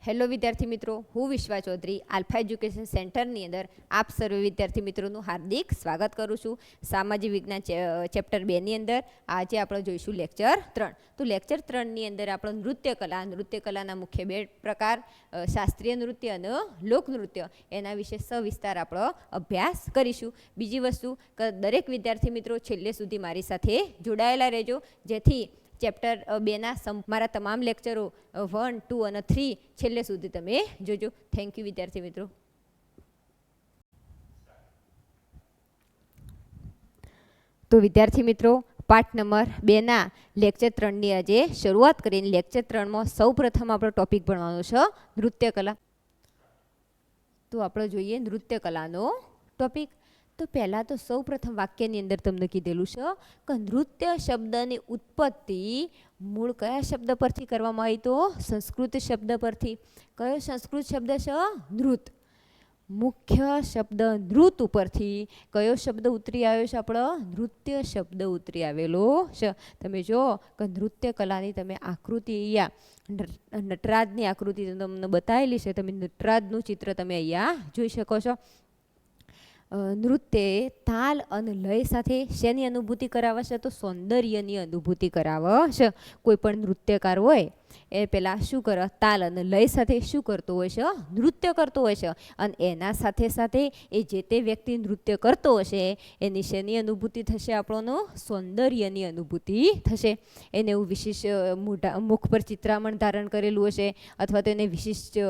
Hello વિદ્યાર્થી મિત્રો, હું વિશ્વા ચૌધરી આલ્ફા એજ્યુકેશન સેન્ટરની અંદર આપ સર્વે વિદ્યાર્થી મિત્રોનું હાર્દિક સ્વાગત કરું છું. સામાજિક વિજ્ઞાન ચેપ્ટર 2ની અંદર આજે આપણે જોઈશું લેક્ચર 3. તો લેક્ચર 3ની અંદર આપણો નૃત્યકલાના મુખ્ય 2 પ્રકાર, શાસ્ત્રીય નૃત્ય અને લોકનૃત્ય, એના વિશે સવિસ્તાર આપણો અભ્યાસ કરીશું. બીજી વસ્તુ કે દરેક વિદ્યાર્થી મિત્રો છેલ્લે સુધી મારી સાથે જોડાયેલા રહેજો, જેથી ચેપ્ટર 2ના મારા તમામ લેક્ચરો 1, 2 અને 3 છેલ્લે સુધી તમે જોજો. થેન્ક યુ વિદ્યાર્થી મિત્રો. તો વિદ્યાર્થી મિત્રો, પાઠ નંબર 2ના લેક્ચર 3ની આજે શરૂઆત કરીને લેક્ચર 3માં સૌ પ્રથમ આપણો ટોપિક ભણવાનો છે નૃત્યકલા. તો આપણે જોઈએ નૃત્યકલાનો ટોપિક. તો પહેલાં તો સૌ પ્રથમ વાક્યની અંદર તમને કીધેલું છે કે નૃત્ય શબ્દની ઉત્પત્તિ મૂળ કયા શબ્દ પરથી કરવામાં આવી? તો સંસ્કૃત શબ્દ પરથી. કયો સંસ્કૃત શબ્દ છે? નૃત. મુખ્ય શબ્દ નૃત ઉપરથી કયો શબ્દ ઉતરી આવ્યો છે? આપણો નૃત્ય શબ્દ ઉતરી આવેલો છે. તમે જો કે નૃત્ય કલાની તમે આકૃતિ અહીંયા નટરાજની આકૃતિ તમને બતાવેલી છે. તમે નટરાજનું ચિત્ર તમે અહીંયા જોઈ શકો છો. નૃત્ય તાલ અને લય સાથે શેની અનુભૂતિ કરાવે છે? તો સૌંદર્યની અનુભૂતિ કરાવે છે. કોઈ પણ નૃત્યકાર હોય એ પહેલાં શું કરે? તાલ અને લય સાથે શું કરતો હોય છે? નૃત્ય કરતો હોય છે. અને એના સાથે સાથે એ જે તે વ્યક્તિ નૃત્ય કરતો હશે એની શેની અનુભૂતિ થશે? આપણને સૌંદર્યની અનુભૂતિ થશે. એને એવું વિશિષ્ટ મુખ પર ચિત્રામણ ધારણ કરેલું હશે, અથવા તો એને વિશિષ્ટ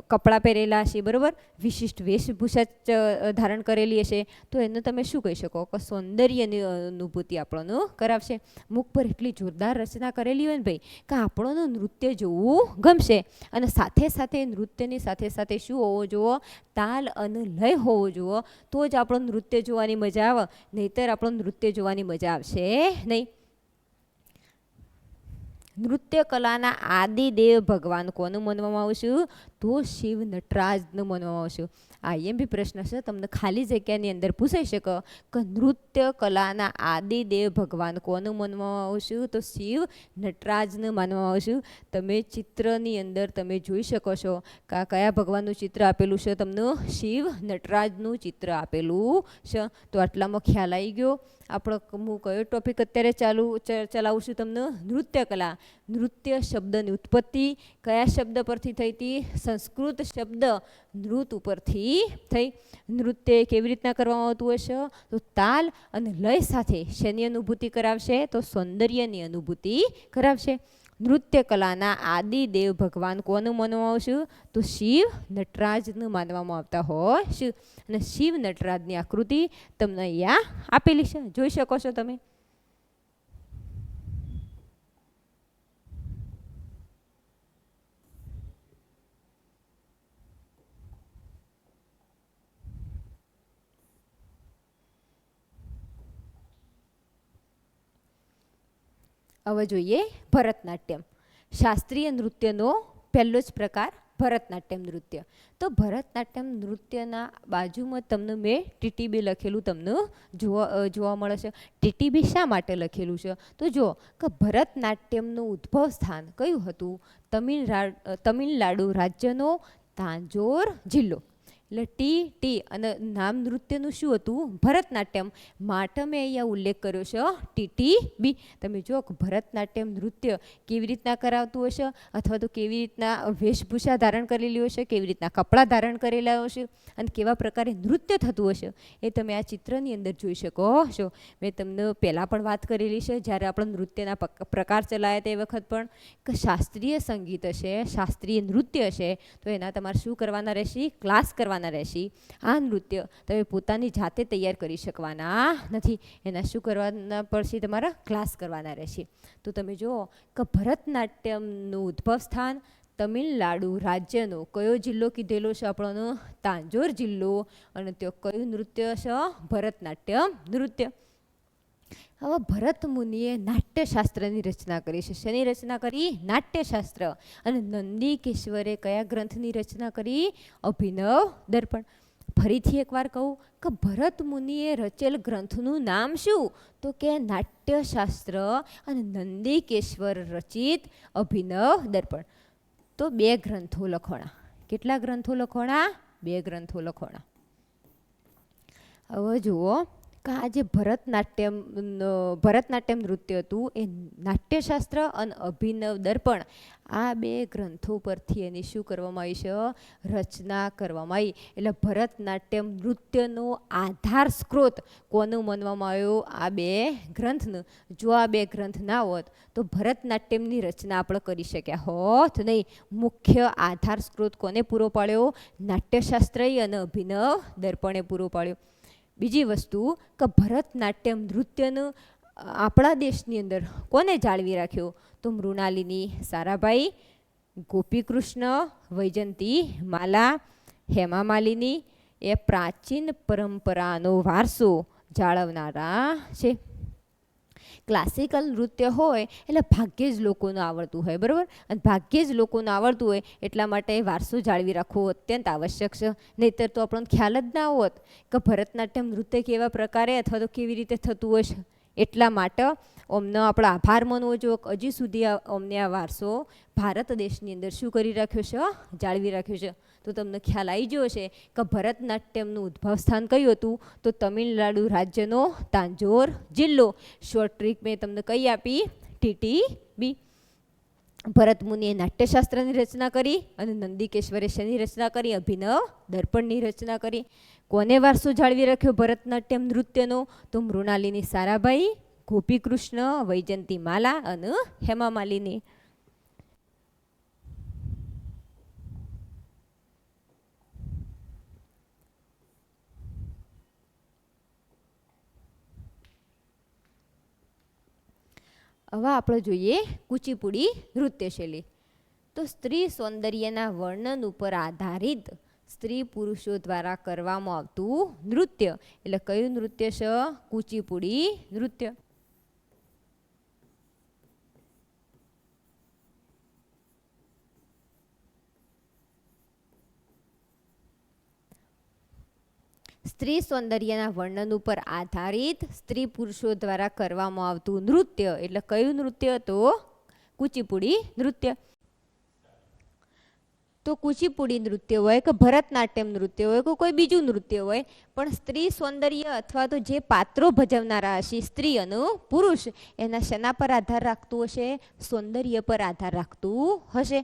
કપડાં પહેરેલા હશે, બરાબર, વિશિષ્ટ વેશભૂષા ધારણ કરેલી હશે, તો એને તમે શું કહી શકો? કે સૌંદર્યની અનુભૂતિ આપણને કરાવશે. મુખ પર એટલી જોરદાર રચના કરેલી હોય ને ભાઈ કે આપણને નૃત્ય જોવું ગમશે. અને સાથે સાથે નૃત્યની સાથે સાથે શું હોવો જોઈએ? તાલ અને લય હોવો જોઈએ. તો જ આપણો નૃત્ય જોવાની મજા આવે, નહીંતર આપણો નૃત્ય જોવાની મજા આવશે નહીં. નૃત્ય કલાના આદિદેવ ભગવાન કોનું માનવામાં આવશે? તો શિવ નટરાજનું માનવામાં આવશે. આઈએમપી પ્રશ્ન છે, તમને ખાલી જગ્યાની અંદર પૂછાઈ શકે કે નૃત્ય કલાના આદિદેવ ભગવાન કોનું માનવામાં આવશે? તો શિવ નટરાજનું માનવામાં આવશે. તમે ચિત્રની અંદર તમે જોઈ શકો છો કે કયા ભગવાનનું ચિત્ર આપેલું છે? તમને શિવ નટરાજનું ચિત્ર આપેલું છે. તો આટલામાં ખ્યાલ આવી ગયો. આપણો હું કયો ટોપિક અત્યારે ચલાવું છું તમને? નૃત્યકલા. નૃત્ય શબ્દની ઉત્પત્તિ કયા શબ્દ પરથી થઈ હતી? સંસ્કૃત શબ્દ નૃત ઉપરથી થઈ. નૃત્ય કેવી રીતના કરવામાં આવતું હશે? તો તાલ અને લય સાથે શેની અનુભૂતિ કરાવશે? તો સૌંદર્યની અનુભૂતિ કરાવશે. નૃત્ય કલાના આદિદેવ ભગવાન કોનું માનવામાં આવશે? તો શિવ નટરાજનું માનવામાં આવતા હોય છે. અને શિવ નટરાજની આકૃતિ તમને અહીંયા આપેલી છે, જોઈ શકો છો તમે. હવે જોઈએ ભરતનાટ્યમ. શાસ્ત્રીય નૃત્યનો પહેલો જ પ્રકાર ભરતનાટ્યમ નૃત્ય. તો ભરતનાટ્યમ નૃત્યના બાજુમાં તમને મેં ટીટીબી લખેલું તમને જોવા મળે છે. ટીટીબી શા માટે લખેલું છે? તો જો કે ભરતનાટ્યમનું ઉદ્ભવ સ્થાન કયું હતું? તમિલનાડુ રાજ્યનો તાંજોર જિલ્લો. એટલે ટી અને નામ નૃત્યનું શું હતું? ભરતનાટ્યમ. માટે મેં અહીંયા ઉલ્લેખ કર્યો છે ટીટીબી. તમે જો ભરતનાટ્યમ નૃત્ય કેવી રીતના કરાવતું હશે, અથવા તો કેવી રીતના વેશભૂષા ધારણ કરેલી હશે, કેવી રીતના કપડાં ધારણ કરેલા હશે, અને કેવા પ્રકારે નૃત્ય થતું હશે, એ તમે આ ચિત્રની અંદર જોઈ શકો છો. મેં તમને પહેલાં પણ વાત કરેલી છે જ્યારે આપણે નૃત્યના પ્રકાર ચલાવ્યા તે વખત પણ, કે શાસ્ત્રીય સંગીત હશે, શાસ્ત્રીય નૃત્ય હશે, તો એના તમારે શું કરવાના રહેશે? ક્લાસ કરવાના રહેશે. આ નૃત્ય તમે પોતાની જાતે તૈયાર કરી શકવાના નથી. એના શું કરવાના પડશે? તમારા ક્લાસ કરવાના રહેશે. તો તમે જુઓ કે ભરતનાટ્યમનું ઉદ્ભવ સ્થાન તમિલનાડુ રાજ્યનો કયો જિલ્લો કીધેલો છે? આપણો તાંજોર જિલ્લો. અને તે કયું નૃત્ય છે? ભરતનાટ્યમ નૃત્ય. હવે ભરત મુનિએ નાટ્યશાસ્ત્રની રચના કરી છે. શેની રચના કરી? નાટ્યશાસ્ત્ર. અને નંદિકેશ્વરે કયા ગ્રંથની રચના કરી? અભિનવ દર્પણ. ફરીથી એકવાર કહું કે ભરત મુનિએ રચેલ ગ્રંથનું નામ શું? તો કે નાટ્યશાસ્ત્ર અને નંદિકેશ્વર રચિત અભિનવ દર્પણ. તો 2 ગ્રંથો લખોણા. કેટલા ગ્રંથો લખોણા? 2 ગ્રંથો લખોણા. હવે જુઓ કે આ જે ભરતનાટ્યમ નૃત્ય હતું એ નાટ્યશાસ્ત્ર અને અભિનવ દર્પણ આ 2 ગ્રંથો પરથી એની શું કરવામાં આવી છે? રચના કરવામાં આવી. એટલે ભરતનાટ્યમ નૃત્યનો આધાર સ્ત્રોત કોનું માનવામાં આવ્યો? આ 2 ગ્રંથનું. જો આ 2 ગ્રંથ ના હોત તો ભરતનાટ્યમની રચના આપણે કરી શક્યા હોત નહીં. મુખ્ય આધાર સ્ત્રોત કોને પૂરો પાડ્યો? નાટ્યશાસ્ત્રએ અને અભિનવ દર્પણે પૂરો પાડ્યો. બીજી વસ્તુ કે ભરતનાટ્યમ નૃત્યનું આપણા દેશની અંદર કોને જાળવી રાખ્યો? તો મૃણાલિની સારાભાઈ, ગોપીકૃષ્ણ, વૈજયંતી માલા, હેમા માલિની એ પ્રાચીન પરંપરાનો વારસો જાળવનારા છે. ક્લાસિકલ નૃત્ય હોય એટલે ભાગ્યે જ લોકોને આવડતું હોય, બરાબર, અને ભાગ્યે જ લોકોને આવડતું હોય એટલા માટે વારસો જાળવી રાખવો અત્યંત આવશ્યક છે. નહીંતર તો આપણને ખ્યાલ જ ના હોત કે ભરતનાટ્યમ નૃત્ય કેવા પ્રકારે અથવા તો કેવી રીતે થતું હોય છે. એટલા માટે અમને આપણો આભાર માનવો જોઈએ કે હજી સુધી અમને આ વારસો ભારત દેશની અંદર શું કરી રાખ્યો છે? જાળવી રાખ્યો છે. તો તમને ખ્યાલ આવી ગયો છે કે ભરતનાટ્યમનું ઉદ્ભવ સ્થાન કયું હતું? તો તમિલનાડુ રાજ્યનો તાંજોર જિલ્લો. શોર્ટ ટ્રીક મેં તમને કઈ આપી? TTB. ભરત મુનિએ નાટ્યશાસ્ત્રની રચના કરી અને નંદિકેશ્વરે શેની રચના કરી? અભિનવ દર્પણની રચના કરી. કોને વારસો જાળવી રાખ્યો ભરતનાટ્યમ નૃત્યનો? તો મૃણાલિની સારાભાઈ, ગોપીકૃષ્ણ, વૈજયંતી માલા અને હેમા માલિની. હવે આપણે જોઈએ કુચીપુડી નૃત્ય શૈલી. તો સ્ત્રી સૌંદર્યના વર્ણન ઉપર આધારિત સ્ત્રી પુરુષો દ્વારા કરવામાં આવતું નૃત્ય. એટલે કયું નૃત્ય છે? કુચીપુડી નૃત્ય. સ્ત્રી સૌંદર્યના વર્ણન ઉપર આધારિત સ્ત્રી પુરુષો દ્વારા કરવામાં આવતું નૃત્ય. એટલે કયું નૃત્ય? તો કુચીપુડી નૃત્ય. તો કુચીપુડી નૃત્ય હોય કે ભરતનાટ્યમ નૃત્ય હોય કે કોઈ બીજું નૃત્ય હોય, પણ સ્ત્રી સૌંદર્ય અથવા તો જે પાત્રો ભજવનારા હશે સ્ત્રી અને પુરુષ એના શેના પર આધાર રાખતું હશે? સૌંદર્ય પર આધાર રાખતું હશે.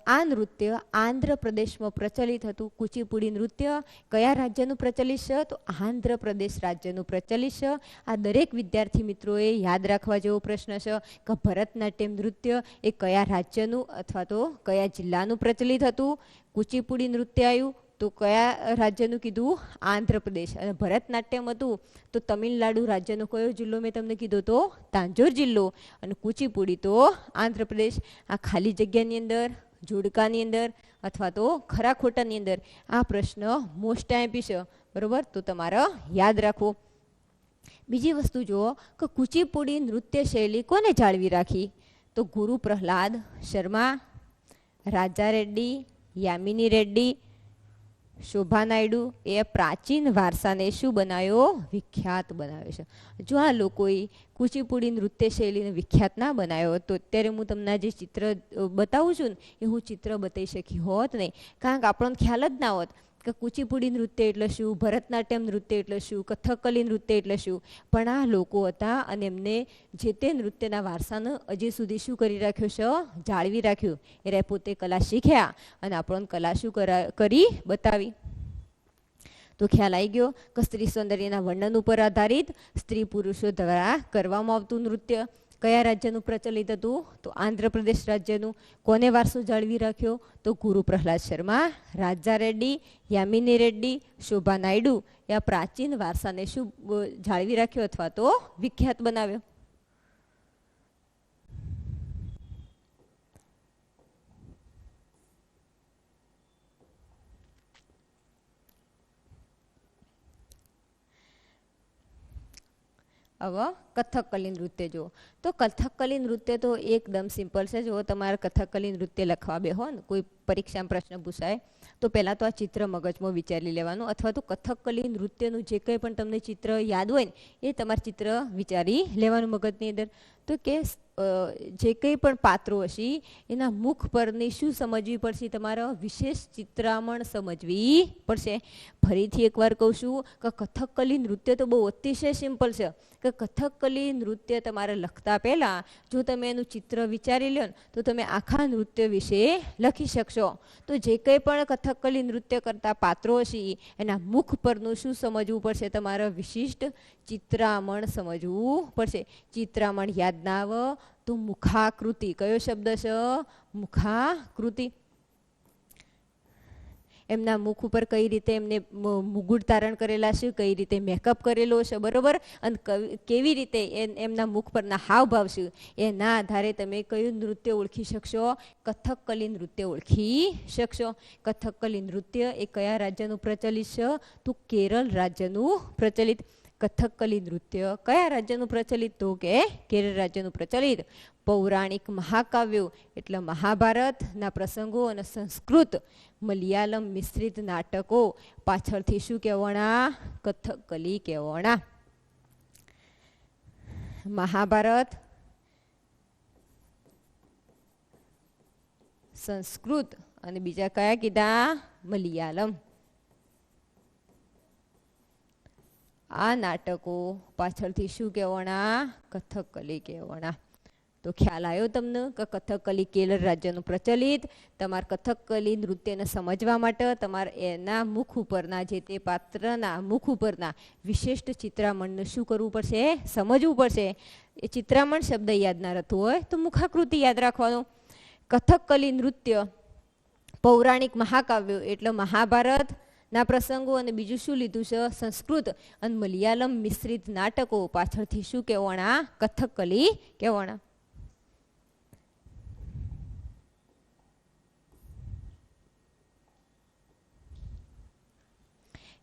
આ નૃત્ય આંધ્રપ્રદેશમાં પ્રચલિત હતું. કુચીપુડી નૃત્ય કયા રાજ્યનું પ્રચલિત છે? તો આંધ્રપ્રદેશ રાજ્યનું પ્રચલિત છે. આ દરેક વિદ્યાર્થી મિત્રોએ યાદ રાખવા જેવો પ્રશ્ન છે કે ભરતનાટ્યમ નૃત્ય એ કયા રાજ્યનું અથવા તો કયા જિલ્લાનું પ્રચલિત હતું? કુચીપુડી નૃત્ય આવ્યું તો કયા રાજ્યનું કીધું? આંધ્રપ્રદેશ. અને ભરતનાટ્યમ હતું તો તમિલનાડુ રાજ્યનો કયો જિલ્લો મેં તમને કીધો? તો તાંજોર જિલ્લો. અને કુચીપુડી તો આંધ્રપ્રદેશ. આ ખાલી જગ્યાની અંદર, જોડકાની અંદર અથવા તો ખરા ખોટાની અંદર આ પ્રશ્ન મોસ્ટ આઈએમપી છે, બરોબર, તો તમારે યાદ રાખવો. બીજી વસ્તુ જુઓ કે કુચીપુડી નૃત્ય શૈલી કોને જાળવી રાખી? તો ગુરુ પ્રહલાદ શર્મા, રાજા રેડ્ડી, યામિની રેડ્ડી, શોભા નાયડુ એ પ્રાચીન વારસાને શું બનાવ્યો? વિખ્યાત બનાવ્યો છે. જો આ લોકોએ કુચીપુડી નૃત્ય શૈલીને વિખ્યાત ના બનાવ્યો તો અત્યારે હું તમને જે ચિત્ર બતાવું છું ને એ હું ચિત્ર બતાવી શકી હોત નહીં. કારણ કે આપણને ખ્યાલ જ ના હોત કે કુચીપુડી નૃત્ય એટલે શું, ભરતનાટ્યમ નૃત્ય એટલે શું, કથકલી નૃત્ય એટલે શું. પણ આ લોકો હતા અને એમને જે તે નૃત્યના વારસાને હજી સુધી શું કરી રાખ્યો છે? જાળવી રાખ્યું. એ પોતે કલા શીખ્યા અને આપણને કલા શું કરી બતાવી. તો ખ્યાલ આવી ગયો કે સ્ત્રી સૌંદર્યના વર્ણન ઉપર આધારિત સ્ત્રી પુરુષો દ્વારા કરવામાં આવતું નૃત્ય કયા રાજ્યનું પ્રચલિત હતું? તો આંધ્રપ્રદેશ રાજ્યનું. કોને વારસો જાળવી રાખ્યો? તો ગુરુ પ્રહલાદ શર્મા, રાજા રેડ્ડી, યામિની રેડ્ડી, શોભા નાયડુ એ આ પ્રાચીન વારસાને શું જાળવી રાખ્યો અથવા તો વિખ્યાત બનાવ્યો. હવે કથકલી નૃત્ય જુઓ. તો કથકલી નૃત્ય તો એકદમ સિમ્પલ છે. જો તમારે કથકલી નૃત્ય લખવા બે હોય ને કોઈ પરીક્ષામાં પ્રશ્ન પૂછાય તો પહેલાં તો આ ચિત્ર મગજમાં વિચારી લેવાનું, અથવા તો કથકલી નૃત્યનું જે કંઈ પણ તમને ચિત્ર યાદ હોય ને એ તમારે ચિત્ર વિચારી લેવાનું મગજની અંદર. તો કે જે કંઈ પણ પાત્રો હશે એના મુખ પરની શું સમજવી પડશે? તમારે વિશેષ ચિત્રામણ સમજવી પડશે. ફરીથી એકવાર કહું છું કે કથકલી નૃત્ય તો બહુ અતિશય સિમ્પલ છે. કે કથકલી નૃત્ય તમારે લખતા પહેલાં જો તમે એનું ચિત્ર વિચારી લો ને તો તમે આખા નૃત્ય વિશે લખી શકશો. તો જે કંઈ પણ કથકલી નૃત્ય કરતા પાત્રો હશે એના મુખ પરનું શું સમજવું પડશે? તમારે વિશિષ્ટ ચિત્રામણ સમજવું પડશે. ચિત્રામણ યાદ ના આવે તો મુખાકૃતિ. કયો શબ્દ છે? મુખાકૃતિ. એમના મુખ ઉપર કઈ રીતે એમને મુગુટ ધારણ કરેલા છે, કઈ રીતે મેકઅપ કરેલો છે, બરોબર, અને કેવી રીતે એમના મુખ પરના હાવભાવ છે એના આધારે તમે કયું નૃત્ય ઓળખી શકશો? કથકલી નૃત્ય ઓળખી શકશો. કથકલી નૃત્ય એ કયા રાજ્યનું પ્રચલિત છે? તો કેરળ રાજ્યનું પ્રચલિત. કથકલી નૃત્ય કયા રાજ્યનું પ્રચલિત? તો કે કેરળ રાજ્યનું પ્રચલિત. પૌરાણિક મહાકાવ્યો એટલે મહાભારતના પ્રસંગો અને સંસ્કૃત મલયાલમ મિશ્રિત નાટકો પાછળથી શું કહેવાણા? કથકલી કહેવાણા. મહાભારત, સંસ્કૃત અને બીજા કયા કીધા? મલયાલમ. આ નાટકો પાછળથી શું કહેવાણા? કથકલી કહેવાણા. તો ખ્યાલ આવ્યો તમને કે કથકલી કેરળ રાજ્યનું પ્રચલિત. તમારે કથકલી નૃત્યને સમજવા માટે તમારે એના મુખ ઉપરના જે તે પાત્રના મુખ ઉપરના વિશિષ્ટ ચિત્રામણને શું કરવું પડશે? સમજવું પડશે. એ ચિત્રામણ શબ્દ યાદ ના રહેતું હોય તો મુખાકૃતિ યાદ રાખવાનું. કથકલી નૃત્ય પૌરાણિક મહાકાવ્યો એટલે મહાભારત ના પ્રસંગો અને બીજું શું લીધું છે? સંસ્કૃત અને મલયાલમ મિશ્રિત નાટકો પાછળથી શું કહેવાણા? કથકલી કહેવાણા.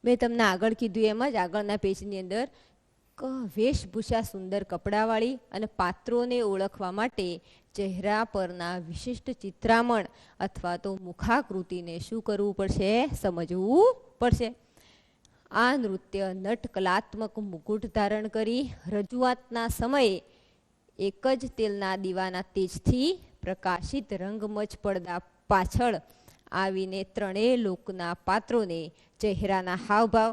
મેં તમને આગળ કીધું એમ જ આગળના પેજની અંદર વેશભૂષા સુંદર કપડાવાળી અને પાત્રોને ઓળખવા માટે ચહેરા પરના વિશિષ્ટ ચિત્રામણ અથવા તો મુખાકૃતિને શું કરવું પડશે? સમજવું પડશે. આ નૃત્ય નટ કલાત્મક મુકુટ ધારણ કરી રજૂઆતના સમયે એક જ તેલના દીવાના તેજથી પ્રકાશિત રંગમંચ પડદા પાછળ આવીને ત્રણેય લોકના પાત્રોને ચહેરાના હાવભાવ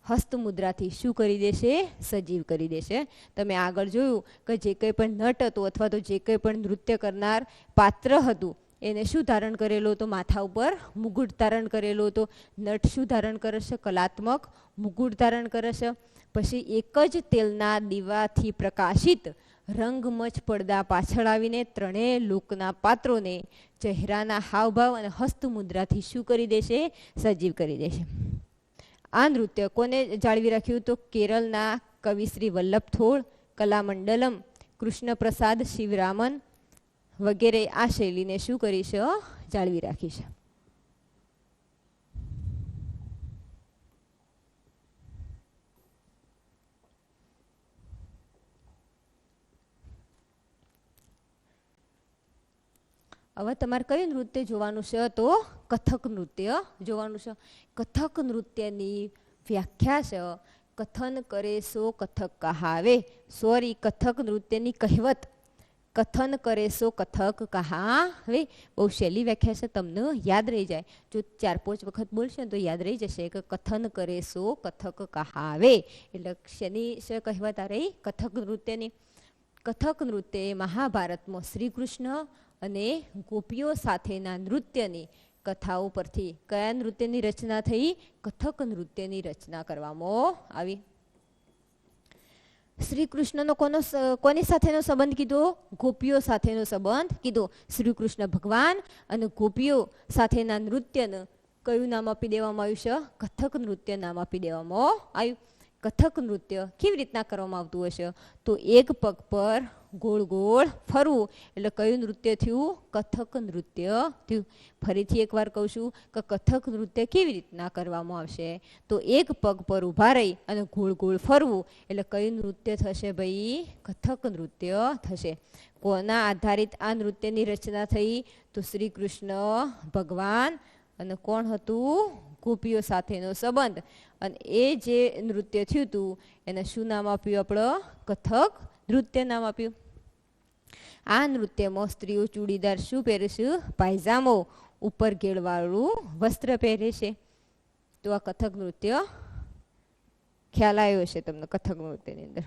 હસ્તમુદ્રાથી શું કરી દેશે? સજીવ કરી દેશે. તમે આગળ જોયું કે જે કંઈ પણ નટ હતો અથવા તો જે કંઈ પણ નૃત્ય કરનાર પાત્ર હતું એને શું ધારણ કરેલો હતો? માથા ઉપર મુગુટ ધારણ કરેલો હતો. નટ શું ધારણ કરે છે? કલાત્મક મુગુટ ધારણ કરે છે. પછી એક જ તેલના દીવાથી પ્રકાશિત રંગમંચ પડદા પાછળ આવીને ત્રણેય લોકના પાત્રોને ચહેરાના હાવભાવ અને હસ્તમુદ્રાથી શું કરી દેશે? સજીવ કરી દેશે. આ નૃત્ય કોને જાળવી રાખ્યું? તો કેરળના કવિશ્રી વલ્લભ થોળ, કલામંડલમ, કૃષ્ણપ્રસાદ શિવરામન વગેરે આ શૈલીને શું કરી છે? જાળવી રાખી છે. હવે તમારે કયું નૃત્ય જોવાનું છે? તો કથક નૃત્ય જોવાનું છે. કથક નૃત્યની વ્યાખ્યા છે કથન કરે સો કથક કહાવે. સોરી, કથક નૃત્યની કહેવત કથન કરે સો કથક કહાવે. બહુ સહેલી વ્યાખ્યા છે, તમને યાદ રહી જાય. જો 4-5 વખત બોલશે ને તો યાદ રહી જશે કે કથન કરે સો કથક કહાવે. એટલે શેની છે કહેવત આ રહી? કથક નૃત્યની. કથક નૃત્ય મહાભારતમાં શ્રી કૃષ્ણ અને ગોપીઓ સાથેના નૃત્યની કથાઓ પરથી કયા નૃત્યની રચના થઈ? કથક નૃત્યની રચના કરવામાં આવી. શ્રી કૃષ્ણનો કોની સાથેનો સંબંધ કીધો? ગોપીઓ સાથેનો સંબંધ કીધો. શ્રી કૃષ્ણ ભગવાન અને ગોપીઓ સાથેના નૃત્યને કયું નામ આપી દેવામાં આવ્યું છે? કથક નૃત્ય નામ આપી દેવામાં આવ્યું. કથક નૃત્ય કેવી રીતના કરવામાં આવતું હશે? તો એક પગ પર ગોળ ગોળ ફરવું એટલે કયું નૃત્ય થયું? કથક નૃત્ય થયું. ફરીથી એકવાર કહું છું કે કથક નૃત્ય કેવી રીતના કરવામાં આવશે? તો એક પગ પર ઊભા રહી અને ગોળ ગોળ ફરવું એટલે કયું નૃત્ય થશે ભાઈ? કથક નૃત્ય થશે. કોના આધારિત આ નૃત્યની રચના થઈ? તો શ્રી કૃષ્ણ ભગવાન અને કોણ હતું? ગોપીઓ સાથેનો સંબંધ. અને એ જે નૃત્ય થયું હતું એને શું નામ આપ્યું? આપણે કથક નૃત્ય નામ આપ્યું. આ નૃત્યમાં સ્ત્રીઓ ચૂડીદાર શું પહેરે છે? પાયજામો, ઉપર ઘેડવાળું વસ્ત્ર પહેરે છે. તો આ કથક નૃત્ય ખ્યાલ આવ્યો છે તમને કથક નૃત્યની અંદર.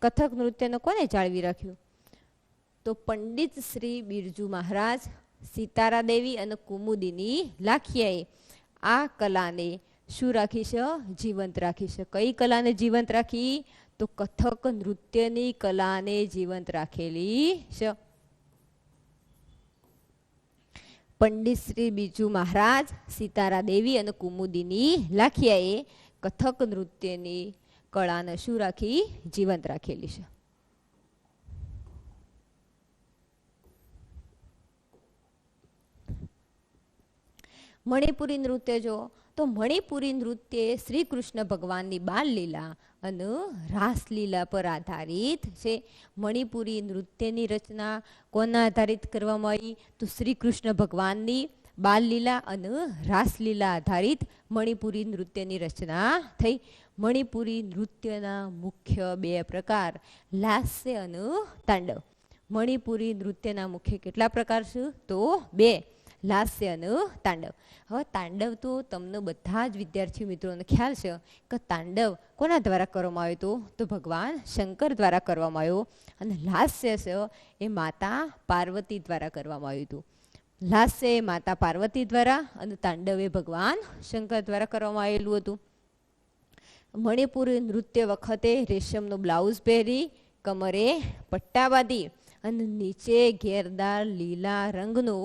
કથક નૃત્યને કોને જાળવી રાખ્યું? તો પંડિત શ્રી બિરજુ મહારાજ, સીતારા દેવી અને કુમુદિની લાખિયાએ આ કલાને શું રાખી છે? જીવંત રાખી છે. કઈ કલાને જીવંત રાખી? તો કથક નૃત્યની કલાને જીવંત રાખેલી છે. પંડિત શ્રી બિરજુ મહારાજ, સીતારા દેવી અને કુમુદિની લાખિયાએ કથક નૃત્યની કળાને શું રાખી? જીવંત રાખેલી છે. મણિપુરી નૃત્ય જો તો મણિપુરી નૃત્ય શ્રી કૃષ્ણ ભગવાનની બાલ લીલા અને રાસલીલા પર આધારિત છે. મણિપુરી નૃત્યની રચના કોના આધારિત કરવામાં આવી? તો શ્રી કૃષ્ણ ભગવાનની બાલ લીલા અને રાસલીલા આધારિત મણિપુરી નૃત્યની રચના થઈ. મણિપુરી નૃત્યના મુખ્ય બે પ્રકાર લાસ્ય અને તાંડવ. મણિપુરી નૃત્યના મુખ્ય કેટલા પ્રકાર છે? તો બે, લાસ્ય અને તાંડવ. હવે તાંડવ તો તમને બધા જ વિદ્યાર્થી મિત્રોને ખ્યાલ છે કે તાંડવ કોના દ્વારા કરવામાં આવ્યો હતો? તો ભગવાન શંકર દ્વારા કરવામાં આવ્યો. અને લાસ્ય છે એ માતા પાર્વતી દ્વારા કરવામાં આવ્યું હતું. લાસ્ય એ માતા પાર્વતી દ્વારા અને તાંડવ એ ભગવાન શંકર દ્વારા કરવામાં આવેલું હતું. મણિપુરી નૃત્ય વખતે રેશમનો બ્લાઉઝ પહેરી, કમરે પટ્ટા બાંધી અને નીચે ઘેરદાર લીલા રંગનો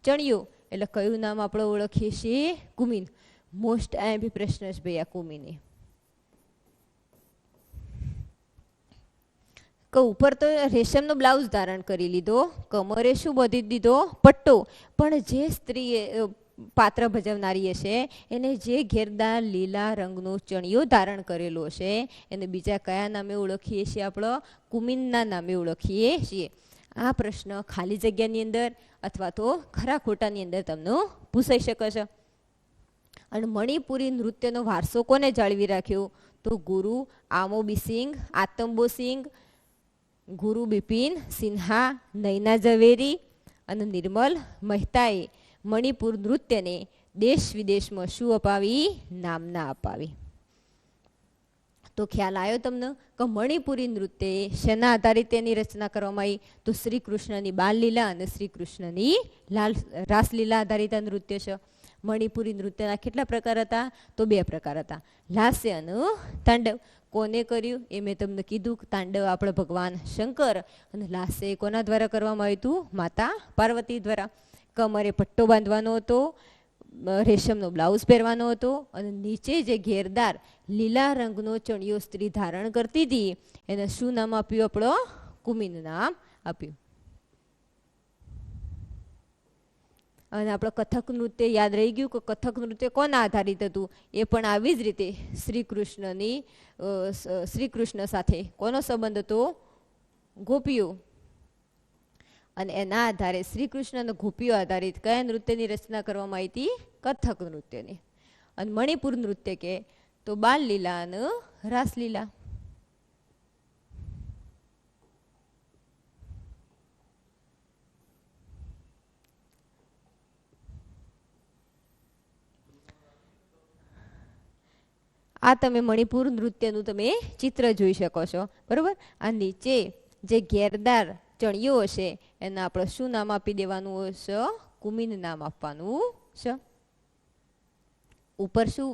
ચણિયો, એટલે કયું નામ આપણે ઓળખીએ છીએ? કુમીન. મોસ્ટ આઈએમપી પ્રશ્ન છે ભાઈ આ કુમીને. ઉપર તો રેશમનો બ્લાઉઝ ધારણ કરી લીધો, કમરે શું બાંધી દીધો? પટ્ટો. પણ જે સ્ત્રીએ પાત્ર ભજવનારી છે એને જે ઘેરદાર લીલા રંગનો ચણિયો ધારણ કરેલો છે એને બીજા કયા નામે ઓળખીએ છીએ? આપણે કુમીનના નામે ઓળખીએ છીએ. આ પ્રશ્ન ખાલી જગ્યાની અંદર અથવા તો ખરા ખોટાની અંદર તમને પૂછાઈ શકે છે. અને મણિપુરી નૃત્યનો વારસો કોને જાળવી રાખ્યો? તો ગુરુ આમોબીસિંગ, આતંબોસિંગ, ગુરુ બિપિન સિન્હા, નૈના ઝવેરી અને નિર્મલ મહેતાએ મણિપુર નૃત્યને દેશ વિદેશમાં શું અપાવી? નામના અપાવી. તો ખ્યાલ આવ્યો તમને કે મણિપુરી નૃત્ય શેના આધારિત તેની રચના કરવામાં આવી? તો શ્રી કૃષ્ણની બાલ લીલા અને શ્રી કૃષ્ણની રાસલીલા આધારિત નૃત્ય છે. મણિપુરી નૃત્યના કેટલા પ્રકાર હતા? તો બે પ્રકાર હતા, લાસ્ય અને તાંડવ. કોને કર્યું? એ મેં તમને કીધું. તાંડવ આપણે ભગવાન શંકર અને લાસ્ય કોના દ્વારા કરવામાં આવ્યું હતું? માતા પાર્વતી દ્વારા. કમરે પટ્ટો બાંધવાનો હતો, રેશમનો બ્લાઉઝ પહેરવાનો હતો અને નીચે જે ઘેરદાર લીલા રંગનો ચણિયો સ્ત્રી ધારણ કરતી હતી એને શું નામ આપ્યું? આપણો કુમીન નામ આપ્યું. અને આપણે કથક નૃત્ય યાદ રહી ગયું કે કથક નૃત્ય કોના આધારિત હતું? એ પણ આવી જ રીતે શ્રી કૃષ્ણ સાથે કોનો સંબંધ હતો? ગોપીઓ. અને એના આધારે શ્રી કૃષ્ણ અને ગોપીઓ આધારિત કયા નૃત્યની રચના કરવામાં આવી હતી? કથક નૃત્યની. અને મણિપુર નૃત્ય કે તો બાલ લીલા અને રાસલીલા. આ તમે મણિપુર નૃત્યનું તમે ચિત્ર જોઈ શકો છો, બરોબર. આ નીચે જે ઘેરદાર ચણિયો હશે એને આપણે શું નામ આપી દેવાનું હશે? કુમીન નામ આપવાનું છે. ઉપર શું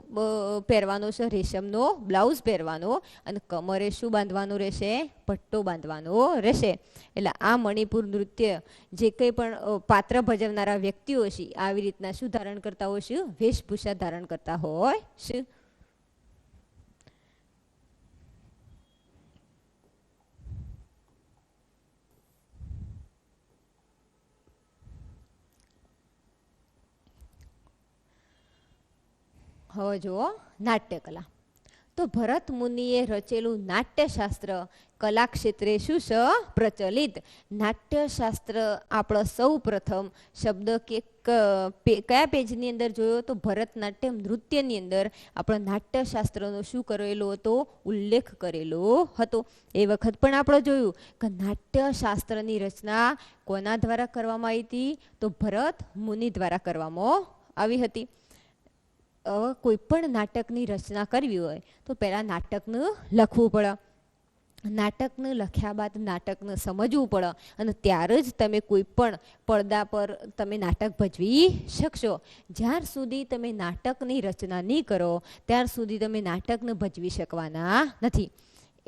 પહેરવાનો છે? રેશમનો બ્લાઉઝ પહેરવાનો અને કમરે શું બાંધવાનું રહેશે? પટ્ટો બાંધવાનો રહેશે. એટલે આ મણિપુર નૃત્ય જે કંઈ પણ પાત્ર ભજવનારા વ્યક્તિઓ છે આવી રીતના શું ધારણ કરતા હોય છે? વેશભૂષા ધારણ કરતા હોય છે. હવે જુઓ નાટ્યકલા. તો ભરત મુનિએ રચેલું નાટ્યશાસ્ત્ર કલા ક્ષેત્રે શું છે પ્રચલિત. નાટ્યશાસ્ત્ર આપણો સૌ પ્રથમ શબ્દ કયા પેજની અંદર જોયો તો ભરતનાટ્યમ નૃત્યની અંદર આપણો નાટ્યશાસ્ત્રનો શું કરેલો હતો ઉલ્લેખ કરેલો હતો. એ વખત પણ આપણે જોયું કે નાટ્યશાસ્ત્રની રચના કોના દ્વારા કરવામાં આવી હતી તો ભરત મુનિ દ્વારા કરવામાં આવી હતી. કોઈ પણ નાટકની રચના કરવી હોય તો પહેલાં નાટકનું લખવું પડે. નાટકને લખ્યા બાદ નાટકને સમજવું પડે અને ત્યારે જ તમે કોઈ પણ પડદા પર તમે નાટક ભજવી શકશો. જ્યાર સુધી તમે નાટકની રચના નહીં કરો ત્યાર સુધી તમે નાટકને ભજવી શકવાના નથી.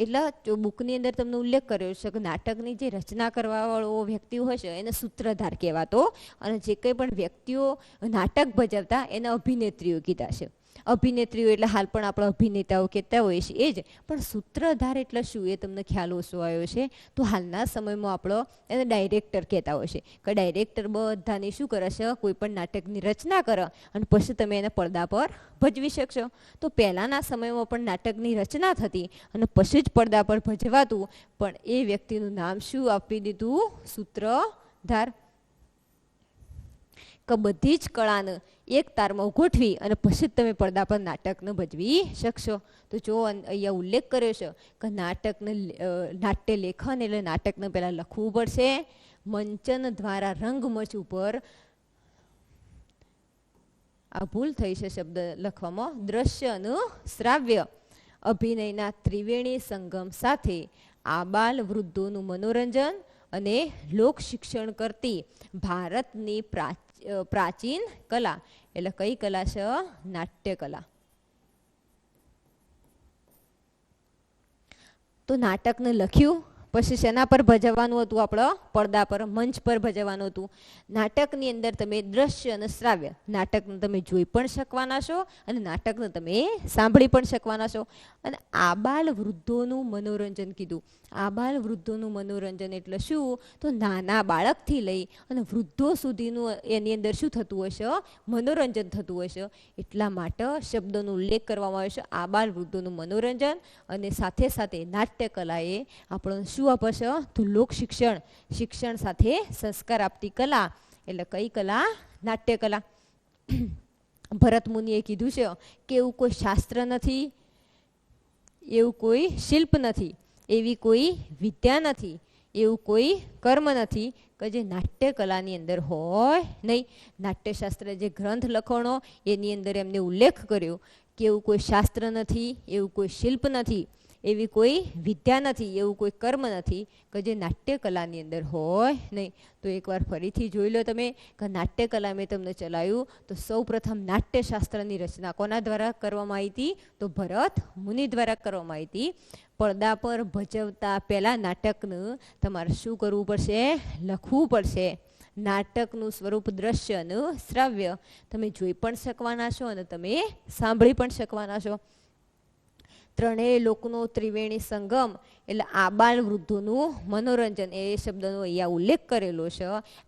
એટલે બુકની અંદર તમને ઉલ્લેખ કર્યો છે કે નાટકની જે રચના કરવાવાળો વ્યક્તિઓ હશે એને સૂત્રધાર કહેવાતો અને જે કંઈ પણ વ્યક્તિઓ નાટક ભજવતા એને અભિનેત્રીઓ કીધા છે. અભિનેત્રીઓ એટલે હાલ પણ આપણે અભિનેતાઓ કહેતા હોઈએ છીએ એ જ, પણ સૂત્રધાર એટલે શું એ તમને ખ્યાલ ઓછો આવ્યો છે. તો હાલના સમયમાં આપણો એને ડાયરેક્ટર કહેતા હોય છે કે ડાયરેક્ટર બધાની શું કરે છે કોઈ પણ નાટકની રચના કરે અને પછી તમે એને પડદા પર ભજવી શકશો. તો પહેલાંના સમયમાં પણ નાટકની રચના થતી અને પછી જ પડદા પર ભજવાતું, પણ એ વ્યક્તિનું નામ શું આપી દીધું સૂત્રધાર. કે બધી જ કળાને એક તારમાં ગોઠવી અને પછી જ તમે પડદા પર નાટકને ભજવી શકશો. તો જો અહીંયા ઉલ્લેખ કર્યો છે કે નાટ્ય લેખન એટલે નાટકને પહેલાં લખવું પડશે. મંચન દ્વારા રંગમંચ ઉપર આ ભૂલ થઈ છે શબ્દ લખવામાં, દ્રશ્ય અને શ્રાવ્ય અભિનયના ત્રિવેણી સંગમ સાથે આબાલ વૃદ્ધોનું મનોરંજન અને લોક શિક્ષણ કરતી ભારતની પ્રાચીન કલા એટલે કઈ કલા છે નાટ્ય કલા. તો નાટકને લખ્યું પછી શેના પર ભજવવાનું હતું આપણે પડદા પર મંચ પર ભજવવાનું હતું. નાટકની અંદર તમે દ્રશ્ય અને શ્રાવ્ય નાટકને તમે જોઈ પણ શકવાના છો અને નાટકને તમે સાંભળી પણ શકવાના છો. અને આબાલ વૃદ્ધોનું મનોરંજન કીધું. આબાલ વૃદ્ધોનું મનોરંજન એટલે શું તો નાના બાળકથી લઈ અને વૃદ્ધો સુધીનું એની અંદર શું થતું હશે મનોરંજન થતું હશે. એટલા માટે શબ્દનો ઉલ્લેખ કરવામાં આવ્યો છે આબાલ વૃદ્ધોનું મનોરંજન અને સાથે સાથે નાટ્ય કલાએ આપણને શું આપે છે તો લોક શિક્ષણ, શિક્ષણ સાથે સંસ્કાર આપતી કલા એટલે કઈ કલા નાટ્ય કલા. ભરત મુનિએ કીધું છે કે એવું કોઈ શાસ્ત્ર નથી, એવું કોઈ શિલ્પ નથી, એવી કોઈ વિદ્યા નથી, એવું કોઈ કર્મ નથી કે જે નાટ્ય કલાની અંદર હોય નહીં. નાટ્યશાસ્ત્ર જે ગ્રંથ લખણો એની અંદર એમને ઉલ્લેખ કર્યો કે એવું કોઈ શાસ્ત્ર નથી, એવું કોઈ શિલ્પ નથી, એવી કોઈ વિદ્યા નથી, એવું કોઈ કર્મ નથી કે જે નાટ્ય કલાની અંદર હોય નહીં. તો એકવાર ફરીથી જોઈ લો તમે કે નાટ્ય કલા મેં તમને ચલાવ્યું તો સૌ પ્રથમ નાટ્યશાસ્ત્રની રચના કોના દ્વારા કરવામાં આવી હતી તો ભરત મુનિ દ્વારા કરવામાં આવી હતી. પડદા પર ભજવતા પહેલાં નાટકનું તમારે શું કરવું પડશે લખવું પડશે. નાટકનું સ્વરૂપ દ્રશ્ય અને શ્રાવ્ય તમે જોઈ પણ શકવાના છો અને તમે સાંભળી પણ શકવાના છો. ત્રણેય લોકનો ત્રિવેણી સંગમ એટલે આબાલ વૃદ્ધોનું મનોરંજન એ શબ્દનો અહીંયા ઉલ્લેખ કરેલો છે.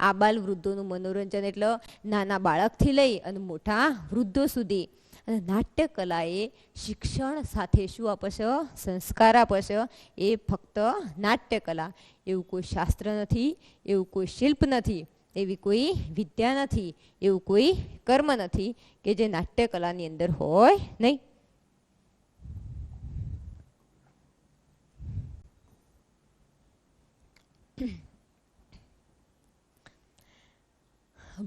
આબાલ વૃદ્ધોનું મનોરંજન એટલે નાના બાળકથી લઈ અને મોટા વૃદ્ધો સુધી. અને નાટ્ય કલાએ શિક્ષણ સાથે શું આપે છે સંસ્કાર આપે છે. એ ફક્ત નાટ્ય કલા, એવું કોઈ શાસ્ત્ર નથી, એવું કોઈ શિલ્પ નથી, એવી કોઈ વિદ્યા નથી, એવું કોઈ કર્મ નથી કે જે નાટ્ય કલાની અંદર હોય નહીં.